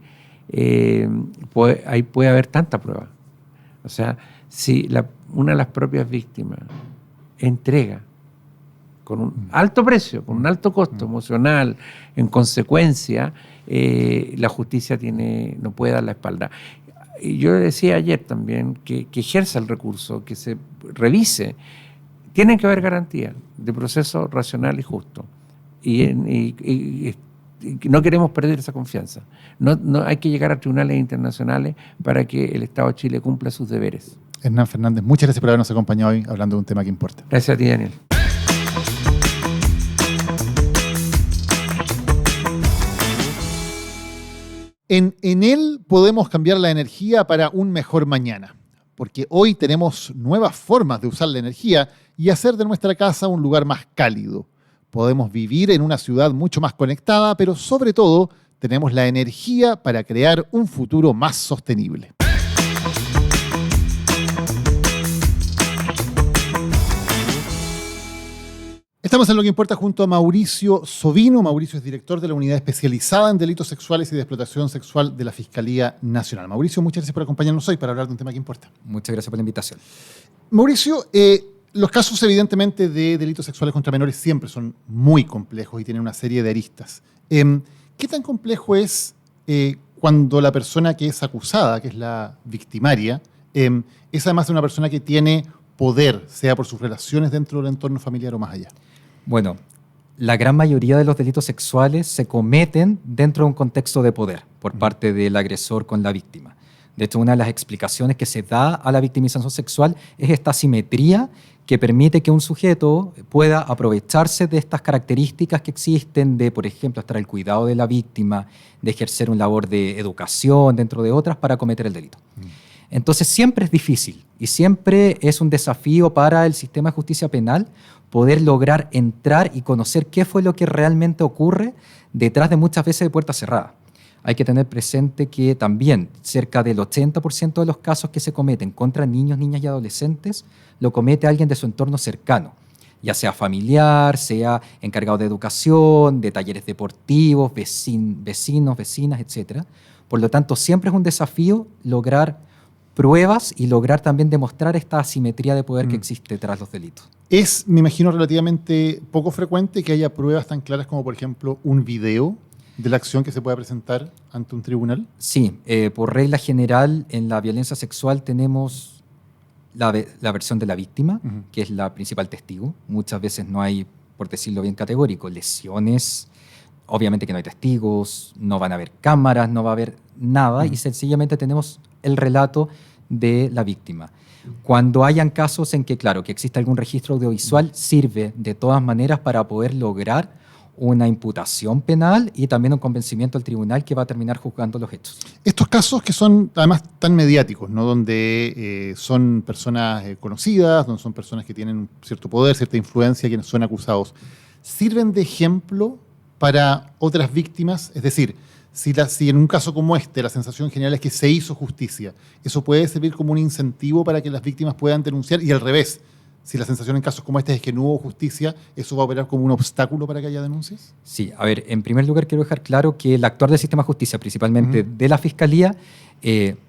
puede haber tanta prueba. O sea, si una de las propias víctimas entrega con un alto precio, con un alto costo emocional, en consecuencia, la justicia no puede dar la espalda. Y yo decía ayer también que ejerza el recurso, que se revise. Tienen que haber garantías de proceso racional y justo. Y no queremos perder esa confianza. No hay que llegar a tribunales internacionales para que el Estado de Chile cumpla sus deberes. Hernán Fernández, muchas gracias por habernos acompañado hoy hablando de un tema que importa. Gracias a ti, Daniel. En Enel podemos cambiar la energía para un mejor mañana, porque hoy tenemos nuevas formas de usar la energía y hacer de nuestra casa un lugar más cálido. Podemos vivir en una ciudad mucho más conectada, pero sobre todo tenemos la energía para crear un futuro más sostenible. Estamos en Lo que Importa junto a Mauricio Sovino. Mauricio es director de la Unidad Especializada en Delitos Sexuales y de Explotación Sexual de la Fiscalía Nacional. Mauricio, muchas gracias por acompañarnos hoy para hablar de un tema que importa. Muchas gracias por la invitación. Mauricio, los casos evidentemente de delitos sexuales contra menores siempre son muy complejos y tienen una serie de aristas. ¿Qué tan complejo es cuando la persona que es acusada, que es la victimaria, es además de una persona que tiene poder, sea por sus relaciones dentro del entorno familiar o más allá? Bueno, la gran mayoría de los delitos sexuales se cometen dentro de un contexto de poder por parte del agresor con la víctima. De hecho, una de las explicaciones que se da a la victimización sexual es esta asimetría que permite que un sujeto pueda aprovecharse de estas características que existen de, por ejemplo, estar al cuidado de la víctima, de ejercer una labor de educación, dentro de otras, para cometer el delito. Entonces, siempre es difícil y siempre es un desafío para el sistema de justicia penal poder lograr entrar y conocer qué fue lo que realmente ocurre detrás de muchas veces de puertas cerradas. Hay que tener presente que también cerca del 80% de los casos que se cometen contra niños, niñas y adolescentes lo comete alguien de su entorno cercano, ya sea familiar, sea encargado de educación, de talleres deportivos, vecinos, vecinas, etc. Por lo tanto, siempre es un desafío lograr pruebas y lograr también demostrar esta asimetría de poder que existe tras los delitos. Es, me imagino, relativamente poco frecuente que haya pruebas tan claras como, por ejemplo, un video de la acción que se pueda presentar ante un tribunal? Sí, por regla general, en la violencia sexual tenemos la versión de la víctima, que es la principal testigo. Muchas veces no hay, por decirlo bien categórico, lesiones. Obviamente que no hay testigos, no van a haber cámaras, no va a haber nada, y sencillamente tenemos el relato de la víctima. Cuando hayan casos en que, claro, que existe algún registro audiovisual, sirve de todas maneras para poder lograr una imputación penal y también un convencimiento al tribunal que va a terminar juzgando los hechos. Estos casos que son además tan mediáticos, ¿no? Donde son personas conocidas, donde son personas que tienen cierto poder, cierta influencia, quienes son acusados, ¿sirven de ejemplo para otras víctimas? Es decir, si en un caso como este la sensación general es que se hizo justicia, ¿eso puede servir como un incentivo para que las víctimas puedan denunciar? Y al revés, si la sensación en casos como este es que no hubo justicia, ¿eso va a operar como un obstáculo para que haya denuncias? Sí, a ver, en primer lugar quiero dejar claro que el actuar del sistema de justicia, principalmente de la Fiscalía,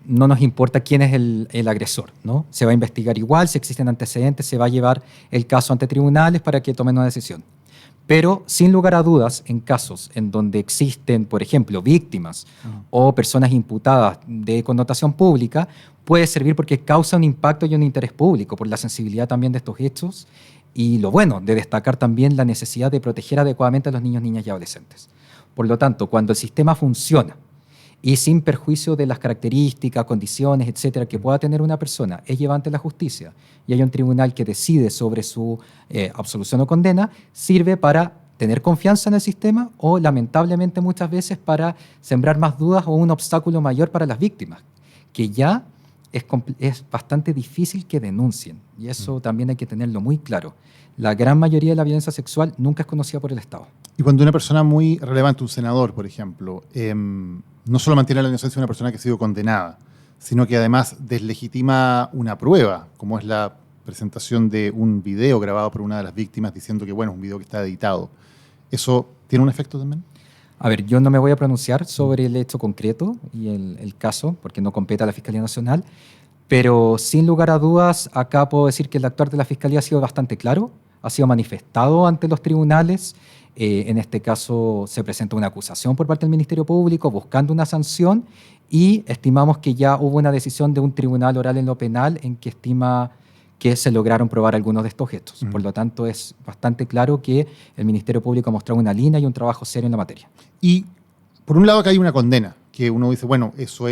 no nos importa quién es el agresor, ¿no? Se va a investigar igual, si existen antecedentes, se va a llevar el caso ante tribunales para que tomen una decisión. Pero, sin lugar a dudas, en casos en donde existen, por ejemplo, víctimas o personas imputadas de connotación pública, puede servir porque causa un impacto y un interés público por la sensibilidad también de estos hechos y lo bueno de destacar también la necesidad de proteger adecuadamente a los niños, niñas y adolescentes. Por lo tanto, cuando el sistema funciona y sin perjuicio de las características, condiciones, etcétera, que pueda tener una persona, es llevada ante la justicia y hay un tribunal que decide sobre su absolución o condena, sirve para tener confianza en el sistema o, lamentablemente, muchas veces para sembrar más dudas o un obstáculo mayor para las víctimas, que ya es bastante difícil que denuncien. Y eso también hay que tenerlo muy claro. La gran mayoría de la violencia sexual nunca es conocida por el Estado. Y cuando una persona muy relevante, un senador, por ejemplo, no solo mantiene la inocencia de una persona que ha sido condenada, sino que además deslegitima una prueba, como es la presentación de un video grabado por una de las víctimas diciendo que, bueno, es un video que está editado. ¿Eso tiene un efecto también? A ver, yo no me voy a pronunciar sobre el hecho concreto y el caso, porque no compete a la Fiscalía Nacional, pero sin lugar a dudas, acá puedo decir que el actuar de la Fiscalía ha sido bastante claro, ha sido manifestado ante los tribunales. En este caso se presentó una acusación por parte del Ministerio Público buscando una sanción y estimamos que ya hubo una decisión de un tribunal oral en lo penal en que estima que se lograron probar algunos de estos hechos. Por lo tanto, es bastante claro que el Ministerio Público ha mostrado una línea y un trabajo serio en la materia. Y por un lado acá hay una condena, que uno dice, bueno, eso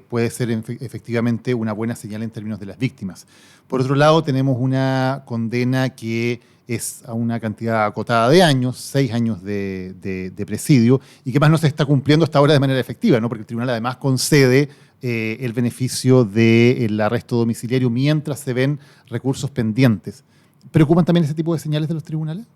puede ser efectivamente una buena señal en términos de las víctimas. Por otro lado, tenemos una condena que es a una cantidad acotada de años, 6 años de presidio, y que más no se está cumpliendo hasta ahora de manera efectiva, ¿no? Porque el tribunal además concede el beneficio del arresto domiciliario mientras se ven recursos pendientes. ¿Preocupan también ese tipo de señales de los tribunales?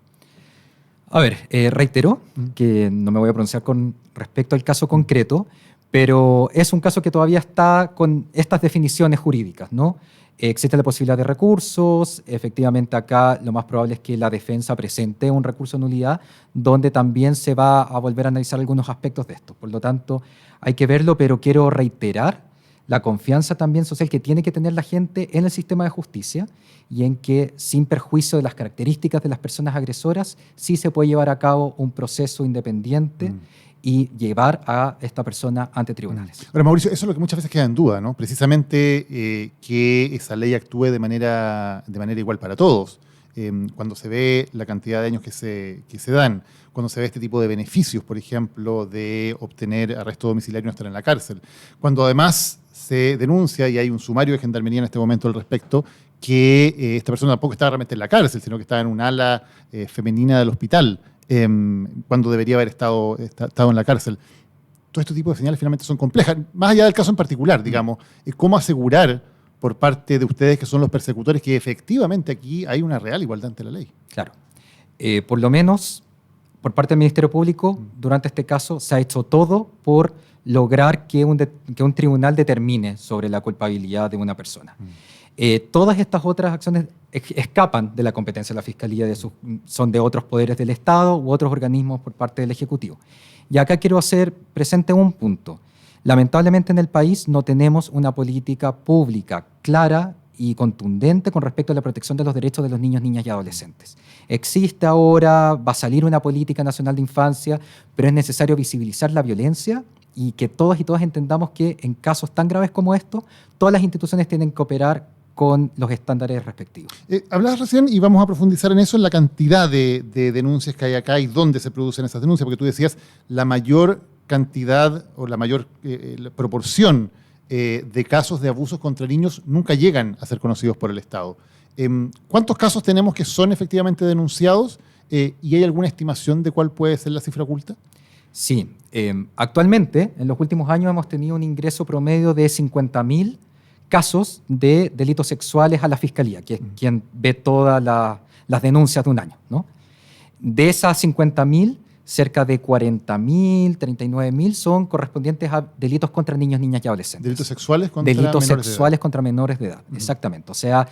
A ver, reitero que no me voy a pronunciar con respecto al caso concreto, pero es un caso que todavía está con estas definiciones jurídicas, ¿no? Existe la posibilidad de recursos, efectivamente acá lo más probable es que la defensa presente un recurso de nulidad donde también se va a volver a analizar algunos aspectos de esto. Por lo tanto, hay que verlo, pero quiero reiterar la confianza también social que tiene que tener la gente en el sistema de justicia y en que, sin perjuicio de las características de las personas agresoras, sí se puede llevar a cabo un proceso independiente y llevar a esta persona ante tribunales. Ahora, Mauricio, eso es lo que muchas veces queda en duda, ¿no? Precisamente que esa ley actúe de manera igual para todos. Cuando se ve la cantidad de años que se dan, cuando se ve este tipo de beneficios, por ejemplo, de obtener arresto domiciliario y no estar en la cárcel, cuando además se denuncia, y hay un sumario de gendarmería en este momento al respecto, que esta persona tampoco estaba realmente en la cárcel, sino que estaba en un ala femenina del hospital, cuando debería haber estado en la cárcel. Todo este tipo de señales finalmente son complejas, más allá del caso en particular, digamos. ¿Cómo asegurar por parte de ustedes, que son los persecutores, que efectivamente aquí hay una real igualdad ante la ley? Claro. Por lo menos, por parte del Ministerio Público, durante este caso se ha hecho todo por lograr que un tribunal determine sobre la culpabilidad de una persona. Todas estas otras acciones escapan de la competencia de la Fiscalía, son de otros poderes del Estado u otros organismos por parte del Ejecutivo. Y acá quiero hacer presente un punto. Lamentablemente en el país no tenemos una política pública clara y contundente con respecto a la protección de los derechos de los niños, niñas y adolescentes. Existe ahora, va a salir una política nacional de infancia, pero es necesario visibilizar la violencia y que todos y todas entendamos que en casos tan graves como estos, todas las instituciones tienen que operar con los estándares respectivos. Hablabas recién, y vamos a profundizar en eso, en la cantidad de denuncias que hay acá y dónde se producen esas denuncias, porque tú decías la mayor cantidad o la mayor la proporción de casos de abusos contra niños nunca llegan a ser conocidos por el Estado. ¿Cuántos casos tenemos que son efectivamente denunciados y hay alguna estimación de cuál puede ser la cifra oculta? Sí, actualmente, en los últimos años hemos tenido un ingreso promedio de 50.000 casos de delitos sexuales a la Fiscalía, que es quien ve todas las denuncias de un año, ¿no? De esas 50.000, cerca de 40.000, 39.000 son correspondientes a delitos contra niños, niñas y adolescentes. ¿Delitos sexuales contra delitos menores sexuales de edad? contra menores de edad, exactamente. O sea,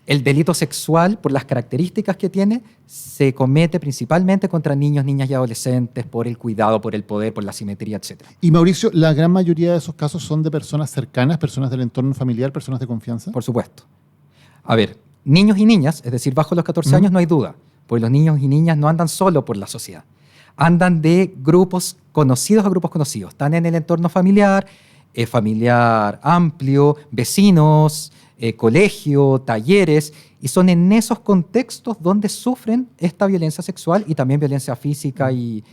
el delito sexual, por las características que tiene, se comete principalmente contra niños, niñas y adolescentes por el cuidado, por el poder, por la simetría, etc. Y Mauricio, ¿la gran mayoría de esos casos son de personas cercanas, personas del entorno familiar, personas de confianza? Por supuesto. A ver, niños y niñas, es decir, bajo los 14 años no hay duda, porque los niños y niñas no andan solo por la sociedad. Andan de grupos conocidos a grupos conocidos. Están en el entorno familiar, familiar amplio, vecinos, colegio, talleres, y son en esos contextos donde sufren esta violencia sexual y también violencia física y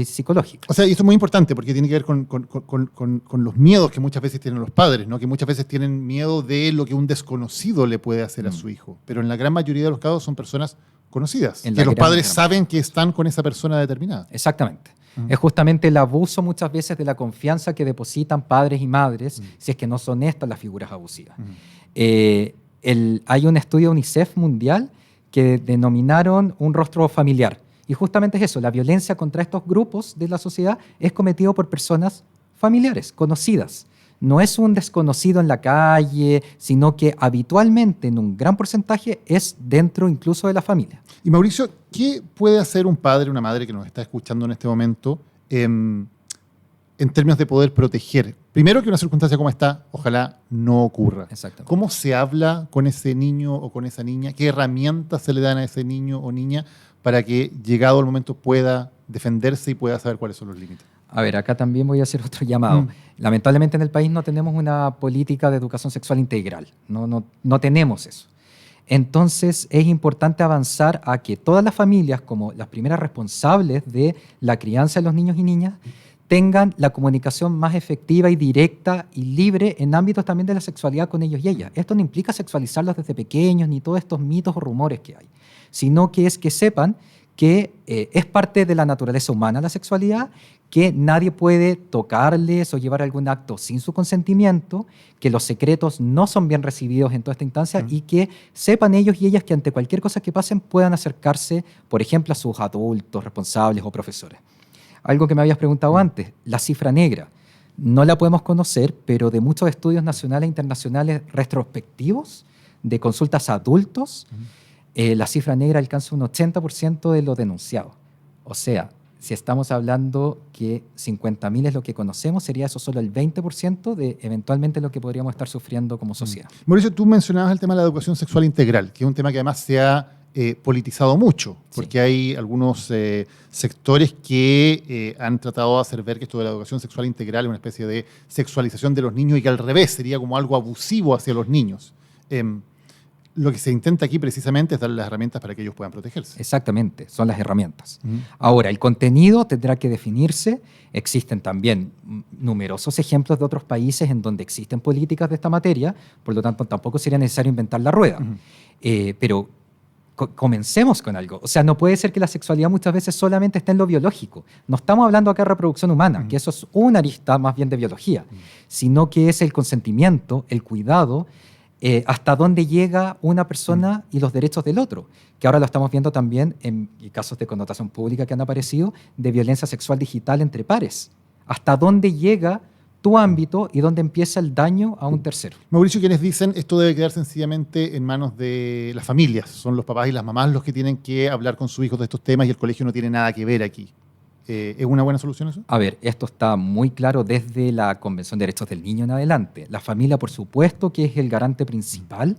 psicológica. O sea, y esto es muy importante porque tiene que ver con los miedos que muchas veces tienen los padres, ¿no? Que muchas veces tienen miedo de lo que un desconocido le puede hacer a su hijo. Pero en la gran mayoría de los casos son personas conocidas, que los padres saben que están con esa persona determinada. Exactamente. Es justamente el abuso muchas veces de la confianza que depositan padres y madres, si es que no son estas las figuras abusivas. Hay un estudio de UNICEF mundial que denominaron un rostro familiar. Y justamente es eso, la violencia contra estos grupos de la sociedad es cometido por personas familiares, conocidas. No es un desconocido en la calle, sino que habitualmente, en un gran porcentaje, es dentro incluso de la familia. Y Mauricio, ¿qué puede hacer un padre o una madre que nos está escuchando en este momento en términos de poder proteger? Primero, que una circunstancia como esta, ojalá no ocurra. Exactamente. ¿Cómo se habla con ese niño o con esa niña? ¿Qué herramientas se le dan a ese niño o niña para que, llegado el momento, pueda defenderse y pueda saber cuáles son los límites? A ver, acá también voy a hacer otro llamado. Lamentablemente en el país no tenemos una política de educación sexual integral. No tenemos eso. Entonces es importante avanzar a que todas las familias, como las primeras responsables de la crianza de los niños y niñas, tengan la comunicación más efectiva y directa y libre en ámbitos también de la sexualidad con ellos y ellas. Esto no implica sexualizarlos desde pequeños ni todos estos mitos o rumores que hay, sino que es que sepan que es parte de la naturaleza humana la sexualidad, que nadie puede tocarles o llevar algún acto sin su consentimiento, que los secretos no son bien recibidos en toda esta instancia y que sepan ellos y ellas que ante cualquier cosa que pasen puedan acercarse, por ejemplo, a sus adultos, responsables o profesores. Algo que me habías preguntado antes, la cifra negra. No la podemos conocer, pero de muchos estudios nacionales e internacionales retrospectivos de consultas a adultos, la cifra negra alcanza un 80% de lo denunciado. O sea, si estamos hablando que 50.000 es lo que conocemos, sería eso solo el 20% de eventualmente lo que podríamos estar sufriendo como sociedad. Mauricio, tú mencionabas el tema de la educación sexual integral, que es un tema que además se ha politizado mucho, porque hay algunos sectores que han tratado de hacer ver que esto de la educación sexual integral es una especie de sexualización de los niños y que al revés sería como algo abusivo hacia los niños. Lo que se intenta aquí precisamente es darles las herramientas para que ellos puedan protegerse. Exactamente, son las herramientas. Ahora, el contenido tendrá que definirse. Existen también numerosos ejemplos de otros países en donde existen políticas de esta materia, por lo tanto tampoco sería necesario inventar la rueda. Pero comencemos con algo. O sea, no puede ser que la sexualidad muchas veces solamente esté en lo biológico. No estamos hablando acá de reproducción humana, que eso es una arista más bien de biología, sino que es el consentimiento, el cuidado, hasta dónde llega una persona y los derechos del otro, que ahora lo estamos viendo también en casos de connotación pública que han aparecido de violencia sexual digital entre pares. Hasta dónde llega tu ámbito y dónde empieza el daño a un tercero. Mauricio, quienes dicen esto debe quedar sencillamente en manos de las familias, son los papás y las mamás los que tienen que hablar con sus hijos de estos temas y el colegio no tiene nada que ver aquí. ¿Es una buena solución eso? A ver, esto está muy claro desde la Convención de Derechos del Niño en adelante. La familia, por supuesto, que es el garante principal,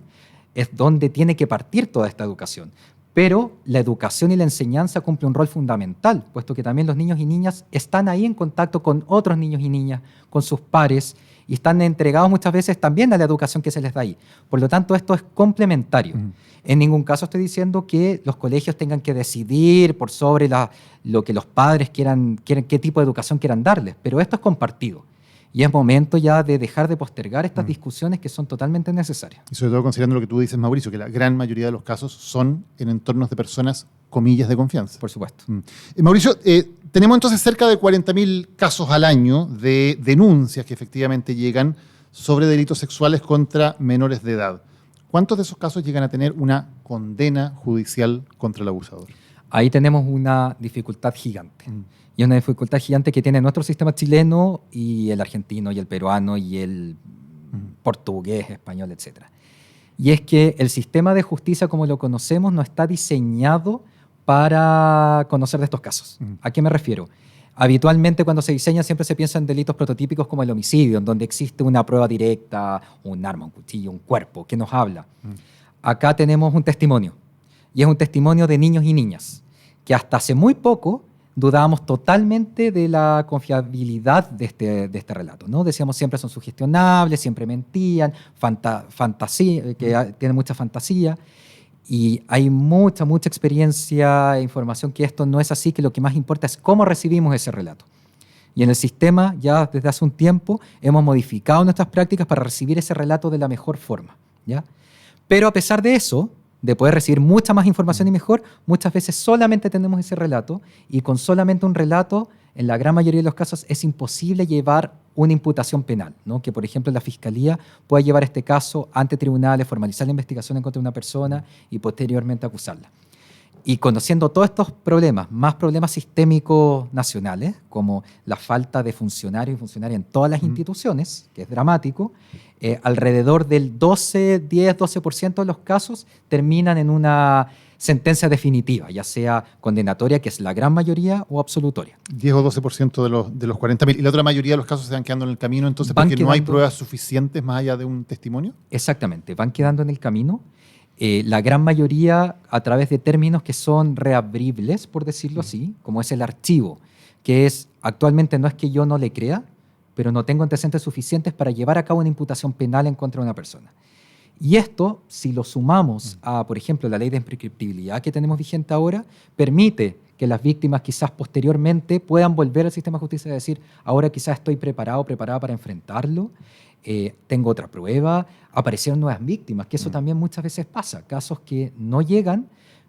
es donde tiene que partir toda esta educación. Pero la educación y la enseñanza cumple un rol fundamental, puesto que también los niños y niñas están ahí en contacto con otros niños y niñas, con sus pares, y están entregados muchas veces también a la educación que se les da ahí. Por lo tanto, esto es complementario. En ningún caso estoy diciendo que los colegios tengan que decidir por sobre lo que los padres quieran, qué tipo de educación quieran darles, pero esto es compartido. Y es momento ya de dejar de postergar estas discusiones que son totalmente necesarias. Y sobre todo considerando lo que tú dices, Mauricio, que la gran mayoría de los casos son en entornos de personas, comillas, de confianza. Por supuesto. Mauricio, tenemos entonces cerca de 40.000 casos al año de denuncias que efectivamente llegan sobre delitos sexuales contra menores de edad. ¿Cuántos de esos casos llegan a tener una condena judicial contra el abusador? Ahí tenemos una dificultad gigante. Y una dificultad gigante que tiene nuestro sistema chileno y el argentino y el peruano y el portugués, español, etc. Y es que el sistema de justicia como lo conocemos no está diseñado para conocer de estos casos. ¿A qué me refiero? Habitualmente cuando se diseña siempre se piensa en delitos prototípicos como el homicidio, en donde existe una prueba directa, un arma, un cuchillo, un cuerpo que nos habla. Acá tenemos un testimonio, y es un testimonio de niños y niñas, que hasta hace muy poco dudábamos totalmente de la confiabilidad de este relato, ¿no? Decíamos siempre son sugestionables, siempre mentían, fantasía, que tienen mucha fantasía. Y hay mucha experiencia e información que esto no es así, que lo que más importa es cómo recibimos ese relato. Y en el sistema, ya desde hace un tiempo, hemos modificado nuestras prácticas para recibir ese relato de la mejor forma, ¿ya? Pero a pesar de eso, de poder recibir mucha más información y mejor, muchas veces solamente tenemos ese relato, y con solamente un relato, en la gran mayoría de los casos, es imposible llevar una imputación penal, ¿no? Que, por ejemplo, la Fiscalía pueda llevar este caso ante tribunales, formalizar la investigación en contra de una persona y posteriormente acusarla. Y conociendo todos estos problemas, más problemas sistémicos nacionales, como la falta de funcionarios y funcionarias en todas las instituciones, que es dramático, alrededor del 10-12% de los casos terminan en una sentencia definitiva, ya sea condenatoria, que es la gran mayoría, o absolutoria. 10 o 12% de los 40.000. ¿Y la otra mayoría de los casos se van quedando en el camino entonces porque no hay pruebas suficientes más allá de un testimonio? Exactamente, van quedando en el camino. La gran mayoría a través de términos que son reabribles, por decirlo así, como es el archivo, que es actualmente no es que yo no le crea, pero no tengo antecedentes suficientes para llevar a cabo una imputación penal en contra de una persona. Y esto, si lo sumamos a, por ejemplo, la ley de imprescriptibilidad que tenemos vigente ahora, permite que las víctimas quizás posteriormente puedan volver al sistema de justicia y decir, ahora quizás estoy preparada para enfrentarlo, tengo otra prueba, aparecieron nuevas víctimas, que eso también muchas veces pasa, casos que no llegan,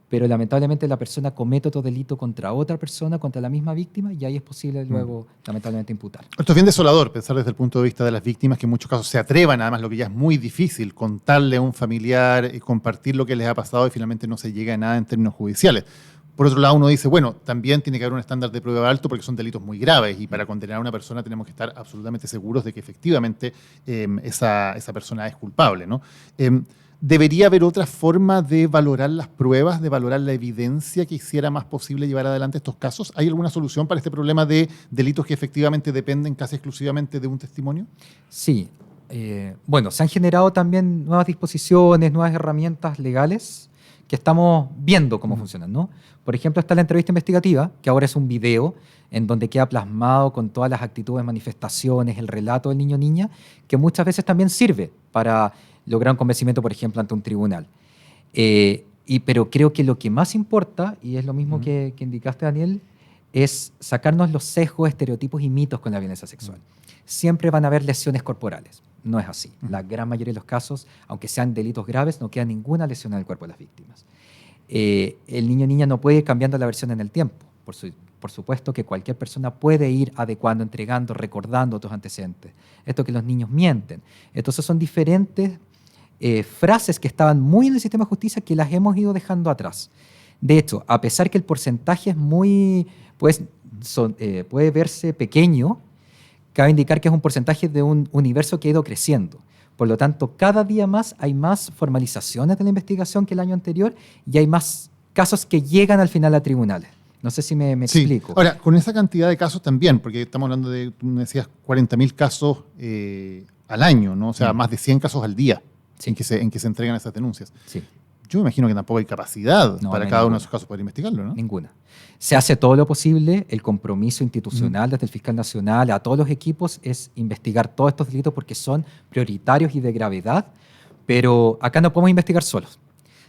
pero lamentablemente la persona comete otro delito contra otra persona, contra la misma víctima, y ahí es posible luego, lamentablemente, imputar. Esto es bien desolador, pensar desde el punto de vista de las víctimas, que en muchos casos se atrevan, además lo que ya es muy difícil, contarle a un familiar y compartir lo que les ha pasado y finalmente no se llega a nada en términos judiciales. Por otro lado, uno dice, bueno, también tiene que haber un estándar de prueba alto porque son delitos muy graves y para condenar a una persona tenemos que estar absolutamente seguros de que efectivamente esa persona es culpable, ¿no? ¿Debería haber otra forma de valorar las pruebas, de valorar la evidencia que hiciera más posible llevar adelante estos casos? ¿Hay alguna solución para este problema de delitos que efectivamente dependen casi exclusivamente de un testimonio? Sí. Bueno, se han generado también nuevas disposiciones, nuevas herramientas legales que estamos viendo cómo funcionan, ¿no? Por ejemplo, está la entrevista investigativa, que ahora es un video en donde queda plasmado con todas las actitudes, manifestaciones, el relato del niño o niña, que muchas veces también sirve para lograr un convencimiento, por ejemplo, ante un tribunal. Pero creo que lo que más importa, y es lo mismo que indicaste, Daniel, es sacarnos los sesgos, estereotipos y mitos con la violencia sexual. Siempre van a haber lesiones corporales. No es así. La gran mayoría de los casos, aunque sean delitos graves, no queda ninguna lesión en el cuerpo de las víctimas. El niño o niña no puede ir cambiando la versión en el tiempo. Por supuesto que cualquier persona puede ir adecuando, entregando, recordando otros antecedentes. Esto que los niños mienten. Entonces son diferentes frases que estaban muy en el sistema de justicia que las hemos ido dejando atrás. De hecho, a pesar que el porcentaje es puede verse pequeño, cabe indicar que es un porcentaje de un universo que ha ido creciendo. Por lo tanto, cada día más hay más formalizaciones de la investigación que el año anterior y hay más casos que llegan al final a tribunales. No sé si me Sí. explico. Ahora, con esa cantidad de casos también, porque estamos hablando de, tú me decías, 40.000 casos al año, ¿no? O sea, más de 100 casos al día Sí. en que se entregan esas denuncias. Sí. Yo me imagino que tampoco hay capacidad No, para no hay cada uno ninguna. de esos casos para investigarlo, ¿no? Ninguna. Se hace todo lo posible, el compromiso institucional desde el fiscal nacional a todos los equipos es investigar todos estos delitos porque son prioritarios y de gravedad, pero acá no podemos investigar solos.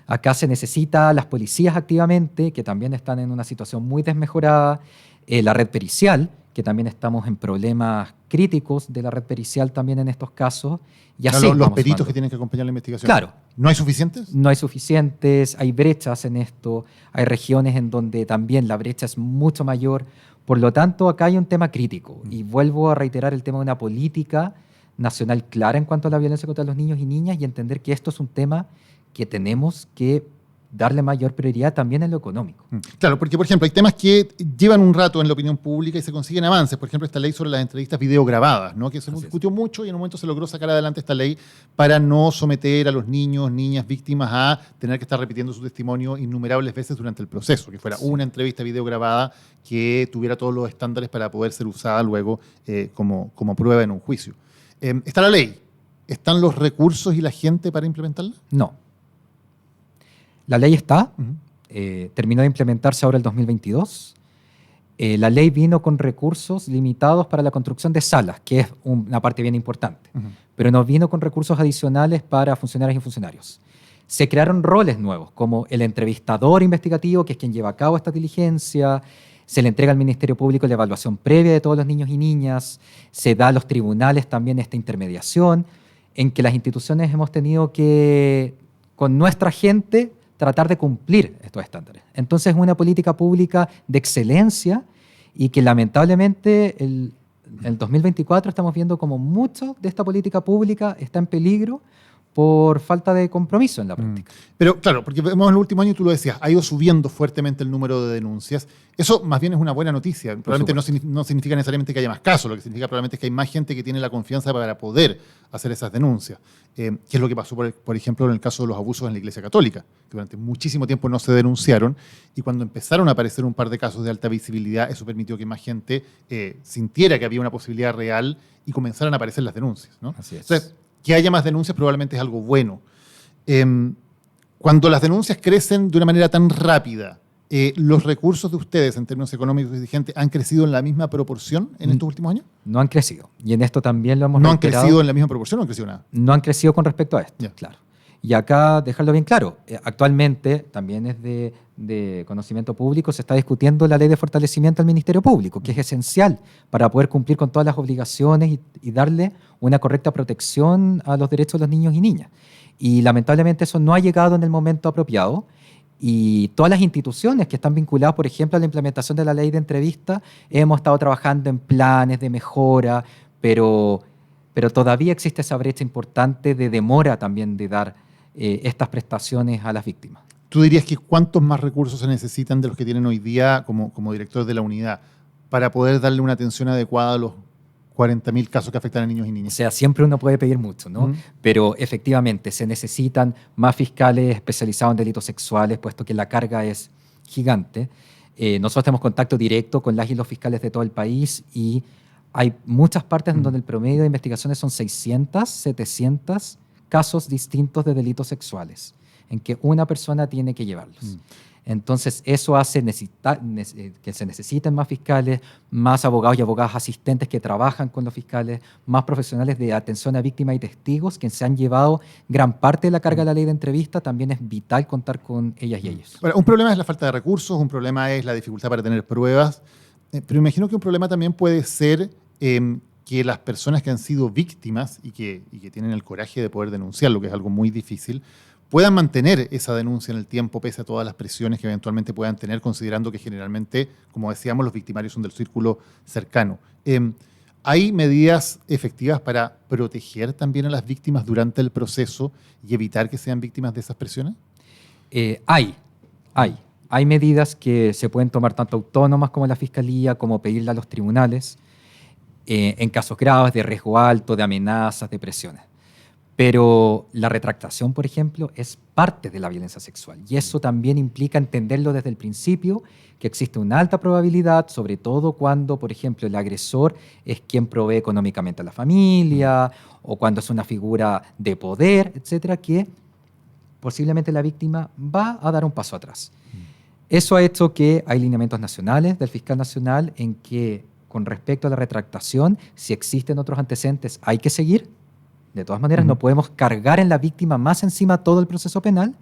Acá se necesita las policías activamente, que también están en una situación muy desmejorada, la red pericial, que también estamos en problemas críticos de la red pericial también en estos casos, y así Los vamos peritos sumando. que tienen que acompañar la investigación. Claro. ¿No hay suficientes? No hay suficientes, hay brechas en esto, hay regiones en donde también la brecha es mucho mayor. Por lo tanto, acá hay un tema crítico. Y vuelvo a reiterar el tema de una política nacional clara en cuanto a la violencia contra los niños y niñas y entender que esto es un tema que tenemos que darle mayor prioridad también en lo económico. Claro, porque, por ejemplo, hay temas que llevan un rato en la opinión pública y se consiguen avances. Por ejemplo, esta ley sobre las entrevistas videograbadas, ¿no? Que se discutió mucho y en un momento se logró sacar adelante esta ley para no someter a los niños, niñas, víctimas a tener que estar repitiendo su testimonio innumerables veces durante el proceso, que fuera una entrevista videograbada que tuviera todos los estándares para poder ser usada luego como prueba en un juicio. Está la ley. ¿Están los recursos y la gente para implementarla? No. La ley está, Uh-huh. terminó de implementarse ahora el 2022. La ley vino con recursos limitados para la construcción de salas, que es una parte bien importante, pero no vino con recursos adicionales para funcionarios y funcionarios. Se crearon roles nuevos, como el entrevistador investigativo, que es quien lleva a cabo esta diligencia, se le entrega al Ministerio Público la evaluación previa de todos los niños y niñas, se da a los tribunales también esta intermediación, en que las instituciones hemos tenido que, con nuestra gente, tratar de cumplir estos estándares. Entonces es una política pública de excelencia y que lamentablemente en el 2024 estamos viendo como mucho de esta política pública está en peligro por falta de compromiso en la práctica. Pero claro, porque vemos en el último año, tú lo decías, ha ido subiendo fuertemente el número de denuncias. Eso más bien es una buena noticia. Probablemente no significa necesariamente que haya más casos, lo que significa probablemente es que hay más gente que tiene la confianza para poder hacer esas denuncias. Que es lo que pasó, por ejemplo, en el caso de los abusos en la Iglesia Católica, que durante muchísimo tiempo no se denunciaron y cuando empezaron a aparecer un par de casos de alta visibilidad, eso permitió que más gente sintiera que había una posibilidad real y comenzaran a aparecer las denuncias, ¿no? Así es. Entonces, que haya más denuncias probablemente es algo bueno. Cuando las denuncias crecen de una manera tan rápida, ¿los recursos de ustedes en términos económicos y de gente han crecido en la misma proporción en estos últimos años? No han crecido. Y en esto también lo hemos ¿No han reiterado. crecido en la misma proporción o no han crecido nada? No han crecido con respecto a esto, Ya. claro. Y acá, dejarlo bien claro, actualmente también es de conocimiento público, se está discutiendo la ley de fortalecimiento al Ministerio Público, que es esencial para poder cumplir con todas las obligaciones y darle una correcta protección a los derechos de los niños y niñas. Y lamentablemente eso no ha llegado en el momento apropiado. Y todas las instituciones que están vinculadas, por ejemplo, a la implementación de la ley de entrevista, hemos estado trabajando en planes de mejora, pero todavía existe esa brecha importante de demora también de dar estas prestaciones a las víctimas. ¿Tú dirías que cuántos más recursos se necesitan de los que tienen hoy día como director de la unidad para poder darle una atención adecuada a los 40.000 casos que afectan a niños y O niñas? sea, siempre uno puede pedir mucho, ¿no? Ujú. Pero efectivamente se necesitan más fiscales especializados en delitos sexuales, puesto que la carga es gigante. Nosotros tenemos contacto directo con las y los fiscales de todo el país y hay muchas partes en donde el promedio de investigaciones son 600, 700 casos distintos de delitos sexuales en que una persona tiene que llevarlos. Entonces, eso hace que se necesiten más fiscales, más abogados y abogadas asistentes que trabajan con los fiscales, más profesionales de atención a víctimas y testigos que se han llevado gran parte de la carga de la ley de entrevista. También es vital contar con ellas y ellos. Ahora, un problema es la falta de recursos, un problema es la dificultad para tener pruebas, pero imagino que un problema también puede ser que las personas que han sido víctimas y que tienen el coraje de poder denunciarlo, que es algo muy difícil, puedan mantener esa denuncia en el tiempo pese a todas las presiones que eventualmente puedan tener, considerando que generalmente, como decíamos, los victimarios son del círculo cercano. ¿Hay medidas efectivas para proteger también a las víctimas durante el proceso y evitar que sean víctimas de esas presiones? Hay medidas que se pueden tomar tanto autónomas como la Fiscalía, como pedirle a los tribunales, en casos graves de riesgo alto, de amenazas, de presiones. Pero la retractación, por ejemplo, es parte de la violencia sexual. Y eso también implica entenderlo desde el principio, que existe una alta probabilidad, sobre todo cuando, por ejemplo, el agresor es quien provee económicamente a la familia, o cuando es una figura de poder, etcétera, que posiblemente la víctima va a dar un paso atrás. Eso ha hecho que hay lineamientos nacionales del fiscal nacional en que, con respecto a la retractación, si existen otros antecedentes, hay que seguir. De todas maneras, no podemos cargar en la víctima más encima todo el proceso penal.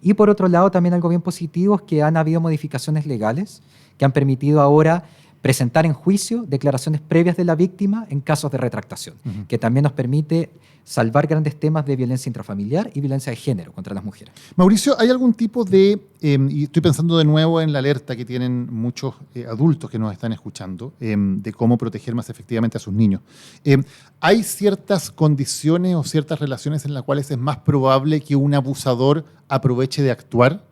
Y por otro lado, también algo bien positivo es que han habido modificaciones legales que han permitido ahora presentar en juicio declaraciones previas de la víctima en casos de retractación, que también nos permite salvar grandes temas de violencia intrafamiliar y violencia de género contra las mujeres. Mauricio, ¿hay algún tipo de, y estoy pensando de nuevo en la alerta que tienen muchos adultos que nos están escuchando, de cómo proteger más efectivamente a sus niños? ¿Hay ciertas condiciones o ciertas relaciones en las cuales es más probable que un abusador aproveche de actuar?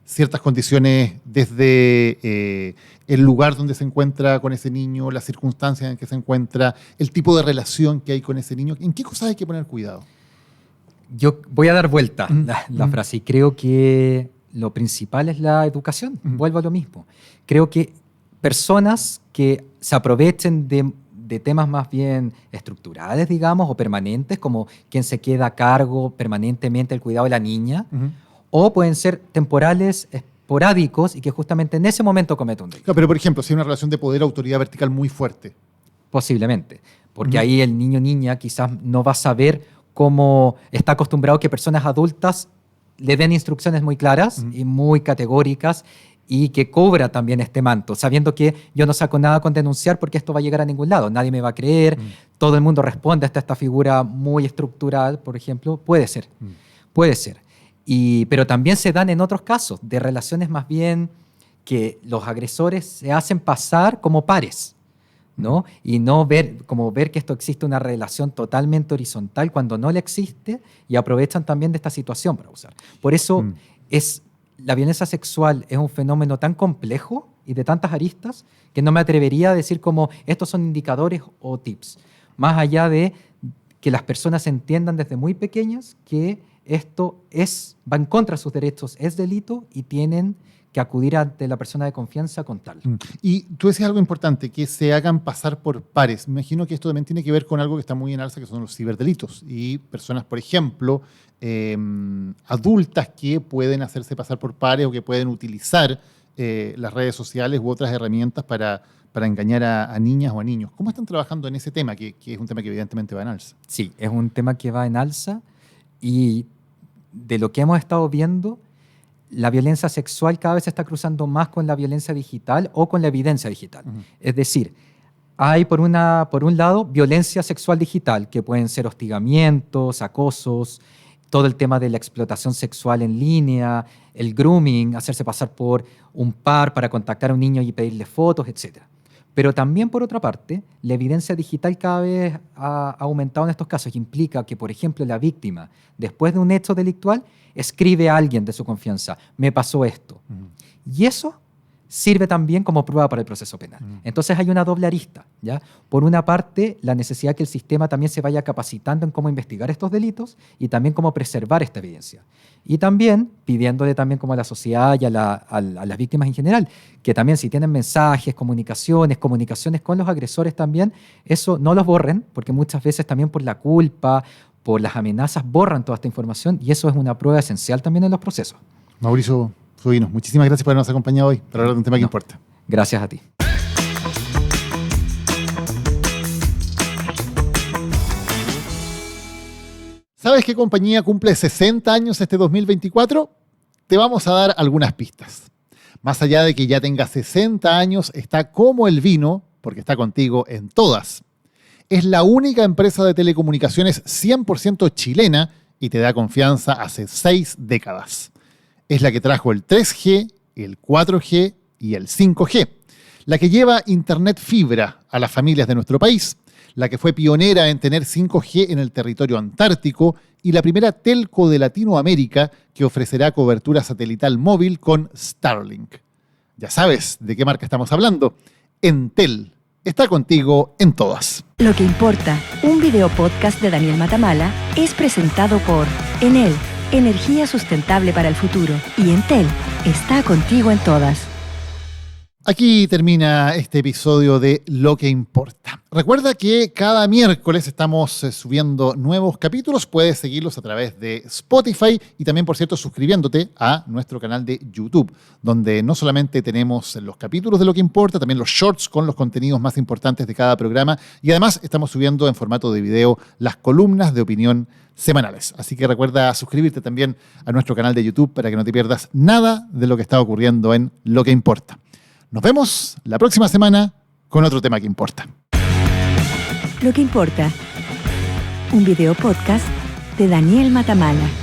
Ciertas condiciones desde el lugar donde se encuentra con ese niño, las circunstancias en que se encuentra, el tipo de relación que hay con ese niño. ¿En qué cosas hay que poner cuidado? Yo voy a dar vuelta la frase y creo que lo principal es la educación. Vuelvo a lo mismo. Creo que personas que se aprovechen de temas más bien estructurales, digamos, o permanentes, como quien se queda a cargo permanentemente del cuidado de la niña, o pueden ser temporales, esporádicos, y que justamente en ese momento cometen un delito. Claro, pero, por ejemplo, si hay una relación de poder-autoridad vertical muy fuerte. Posiblemente, porque ahí el niño o niña quizás no va a saber cómo está acostumbrado que personas adultas le den instrucciones muy claras y muy categóricas, y que cobra también este manto, sabiendo que yo no saco nada con denunciar porque esto va a llegar a ningún lado, nadie me va a creer, todo el mundo responde hasta esta figura muy estructural, por ejemplo. Puede ser, puede ser. Pero también se dan en otros casos de relaciones más bien que los agresores se hacen pasar como pares, ¿no? Y no ver que esto existe una relación totalmente horizontal cuando no le existe, y aprovechan también de esta situación para usar. Por eso la violencia sexual es un fenómeno tan complejo y de tantas aristas que no me atrevería a decir como estos son indicadores o tips, más allá de que las personas entiendan desde muy pequeñas que esto va en contra de sus derechos, es delito, y tienen que acudir ante la persona de confianza con tal. Y tú decías algo importante, que se hagan pasar por pares. Me imagino que esto también tiene que ver con algo que está muy en alza, que son los ciberdelitos. Y personas, por ejemplo, adultas que pueden hacerse pasar por pares o que pueden utilizar las redes sociales u otras herramientas para engañar a niñas o a niños. ¿Cómo están trabajando en ese tema, que es un tema que evidentemente va en alza? Sí, es un tema que va en alza, y de lo que hemos estado viendo, la violencia sexual cada vez se está cruzando más con la violencia digital o con la evidencia digital. Es decir, hay por un lado violencia sexual digital, que pueden ser hostigamientos, acosos, todo el tema de la explotación sexual en línea, el grooming, hacerse pasar por un par para contactar a un niño y pedirle fotos, etc. Pero también, por otra parte, la evidencia digital cada vez ha aumentado en estos casos, y implica que, por ejemplo, la víctima, después de un hecho delictual, escribe a alguien de su confianza: me pasó esto. Y eso sirve también como prueba para el proceso penal. Entonces hay una doble arista, ¿ya? Por una parte, la necesidad que el sistema también se vaya capacitando en cómo investigar estos delitos y también cómo preservar esta evidencia. Y también pidiéndole también como a la sociedad y a las víctimas en general, que también si tienen mensajes, comunicaciones con los agresores también, eso no los borren, porque muchas veces también por la culpa, por las amenazas, borran toda esta información, y eso es una prueba esencial también en los procesos. Mauricio Zubinos, muchísimas gracias por habernos acompañado hoy para hablar de un tema que importa. Gracias a ti. ¿Sabes qué compañía cumple 60 años este 2024? Te vamos a dar algunas pistas. Más allá de que ya tenga 60 años, está como el vino, porque está contigo en todas. Es la única empresa de telecomunicaciones 100% chilena y te da confianza hace 6 décadas. Es la que trajo el 3G, el 4G y el 5G. La que lleva internet fibra a las familias de nuestro país. La que fue pionera en tener 5G en el territorio antártico y la primera telco de Latinoamérica que ofrecerá cobertura satelital móvil con Starlink. Ya sabes de qué marca estamos hablando. Entel, está contigo en todas. Lo que importa, un video podcast de Daniel Matamala, es presentado por Enel, energía sustentable para el futuro, y Entel está contigo en todas. Aquí termina este episodio de Lo que importa. Recuerda que cada miércoles estamos subiendo nuevos capítulos. Puedes seguirlos a través de Spotify y también, por cierto, suscribiéndote a nuestro canal de YouTube, donde no solamente tenemos los capítulos de Lo que importa, también los shorts con los contenidos más importantes de cada programa y además estamos subiendo en formato de video las columnas de opinión semanales. Así que recuerda suscribirte también a nuestro canal de YouTube para que no te pierdas nada de lo que está ocurriendo en Lo que importa. Nos vemos la próxima semana con otro tema que importa. Lo que importa, un video podcast de Daniel Matamala.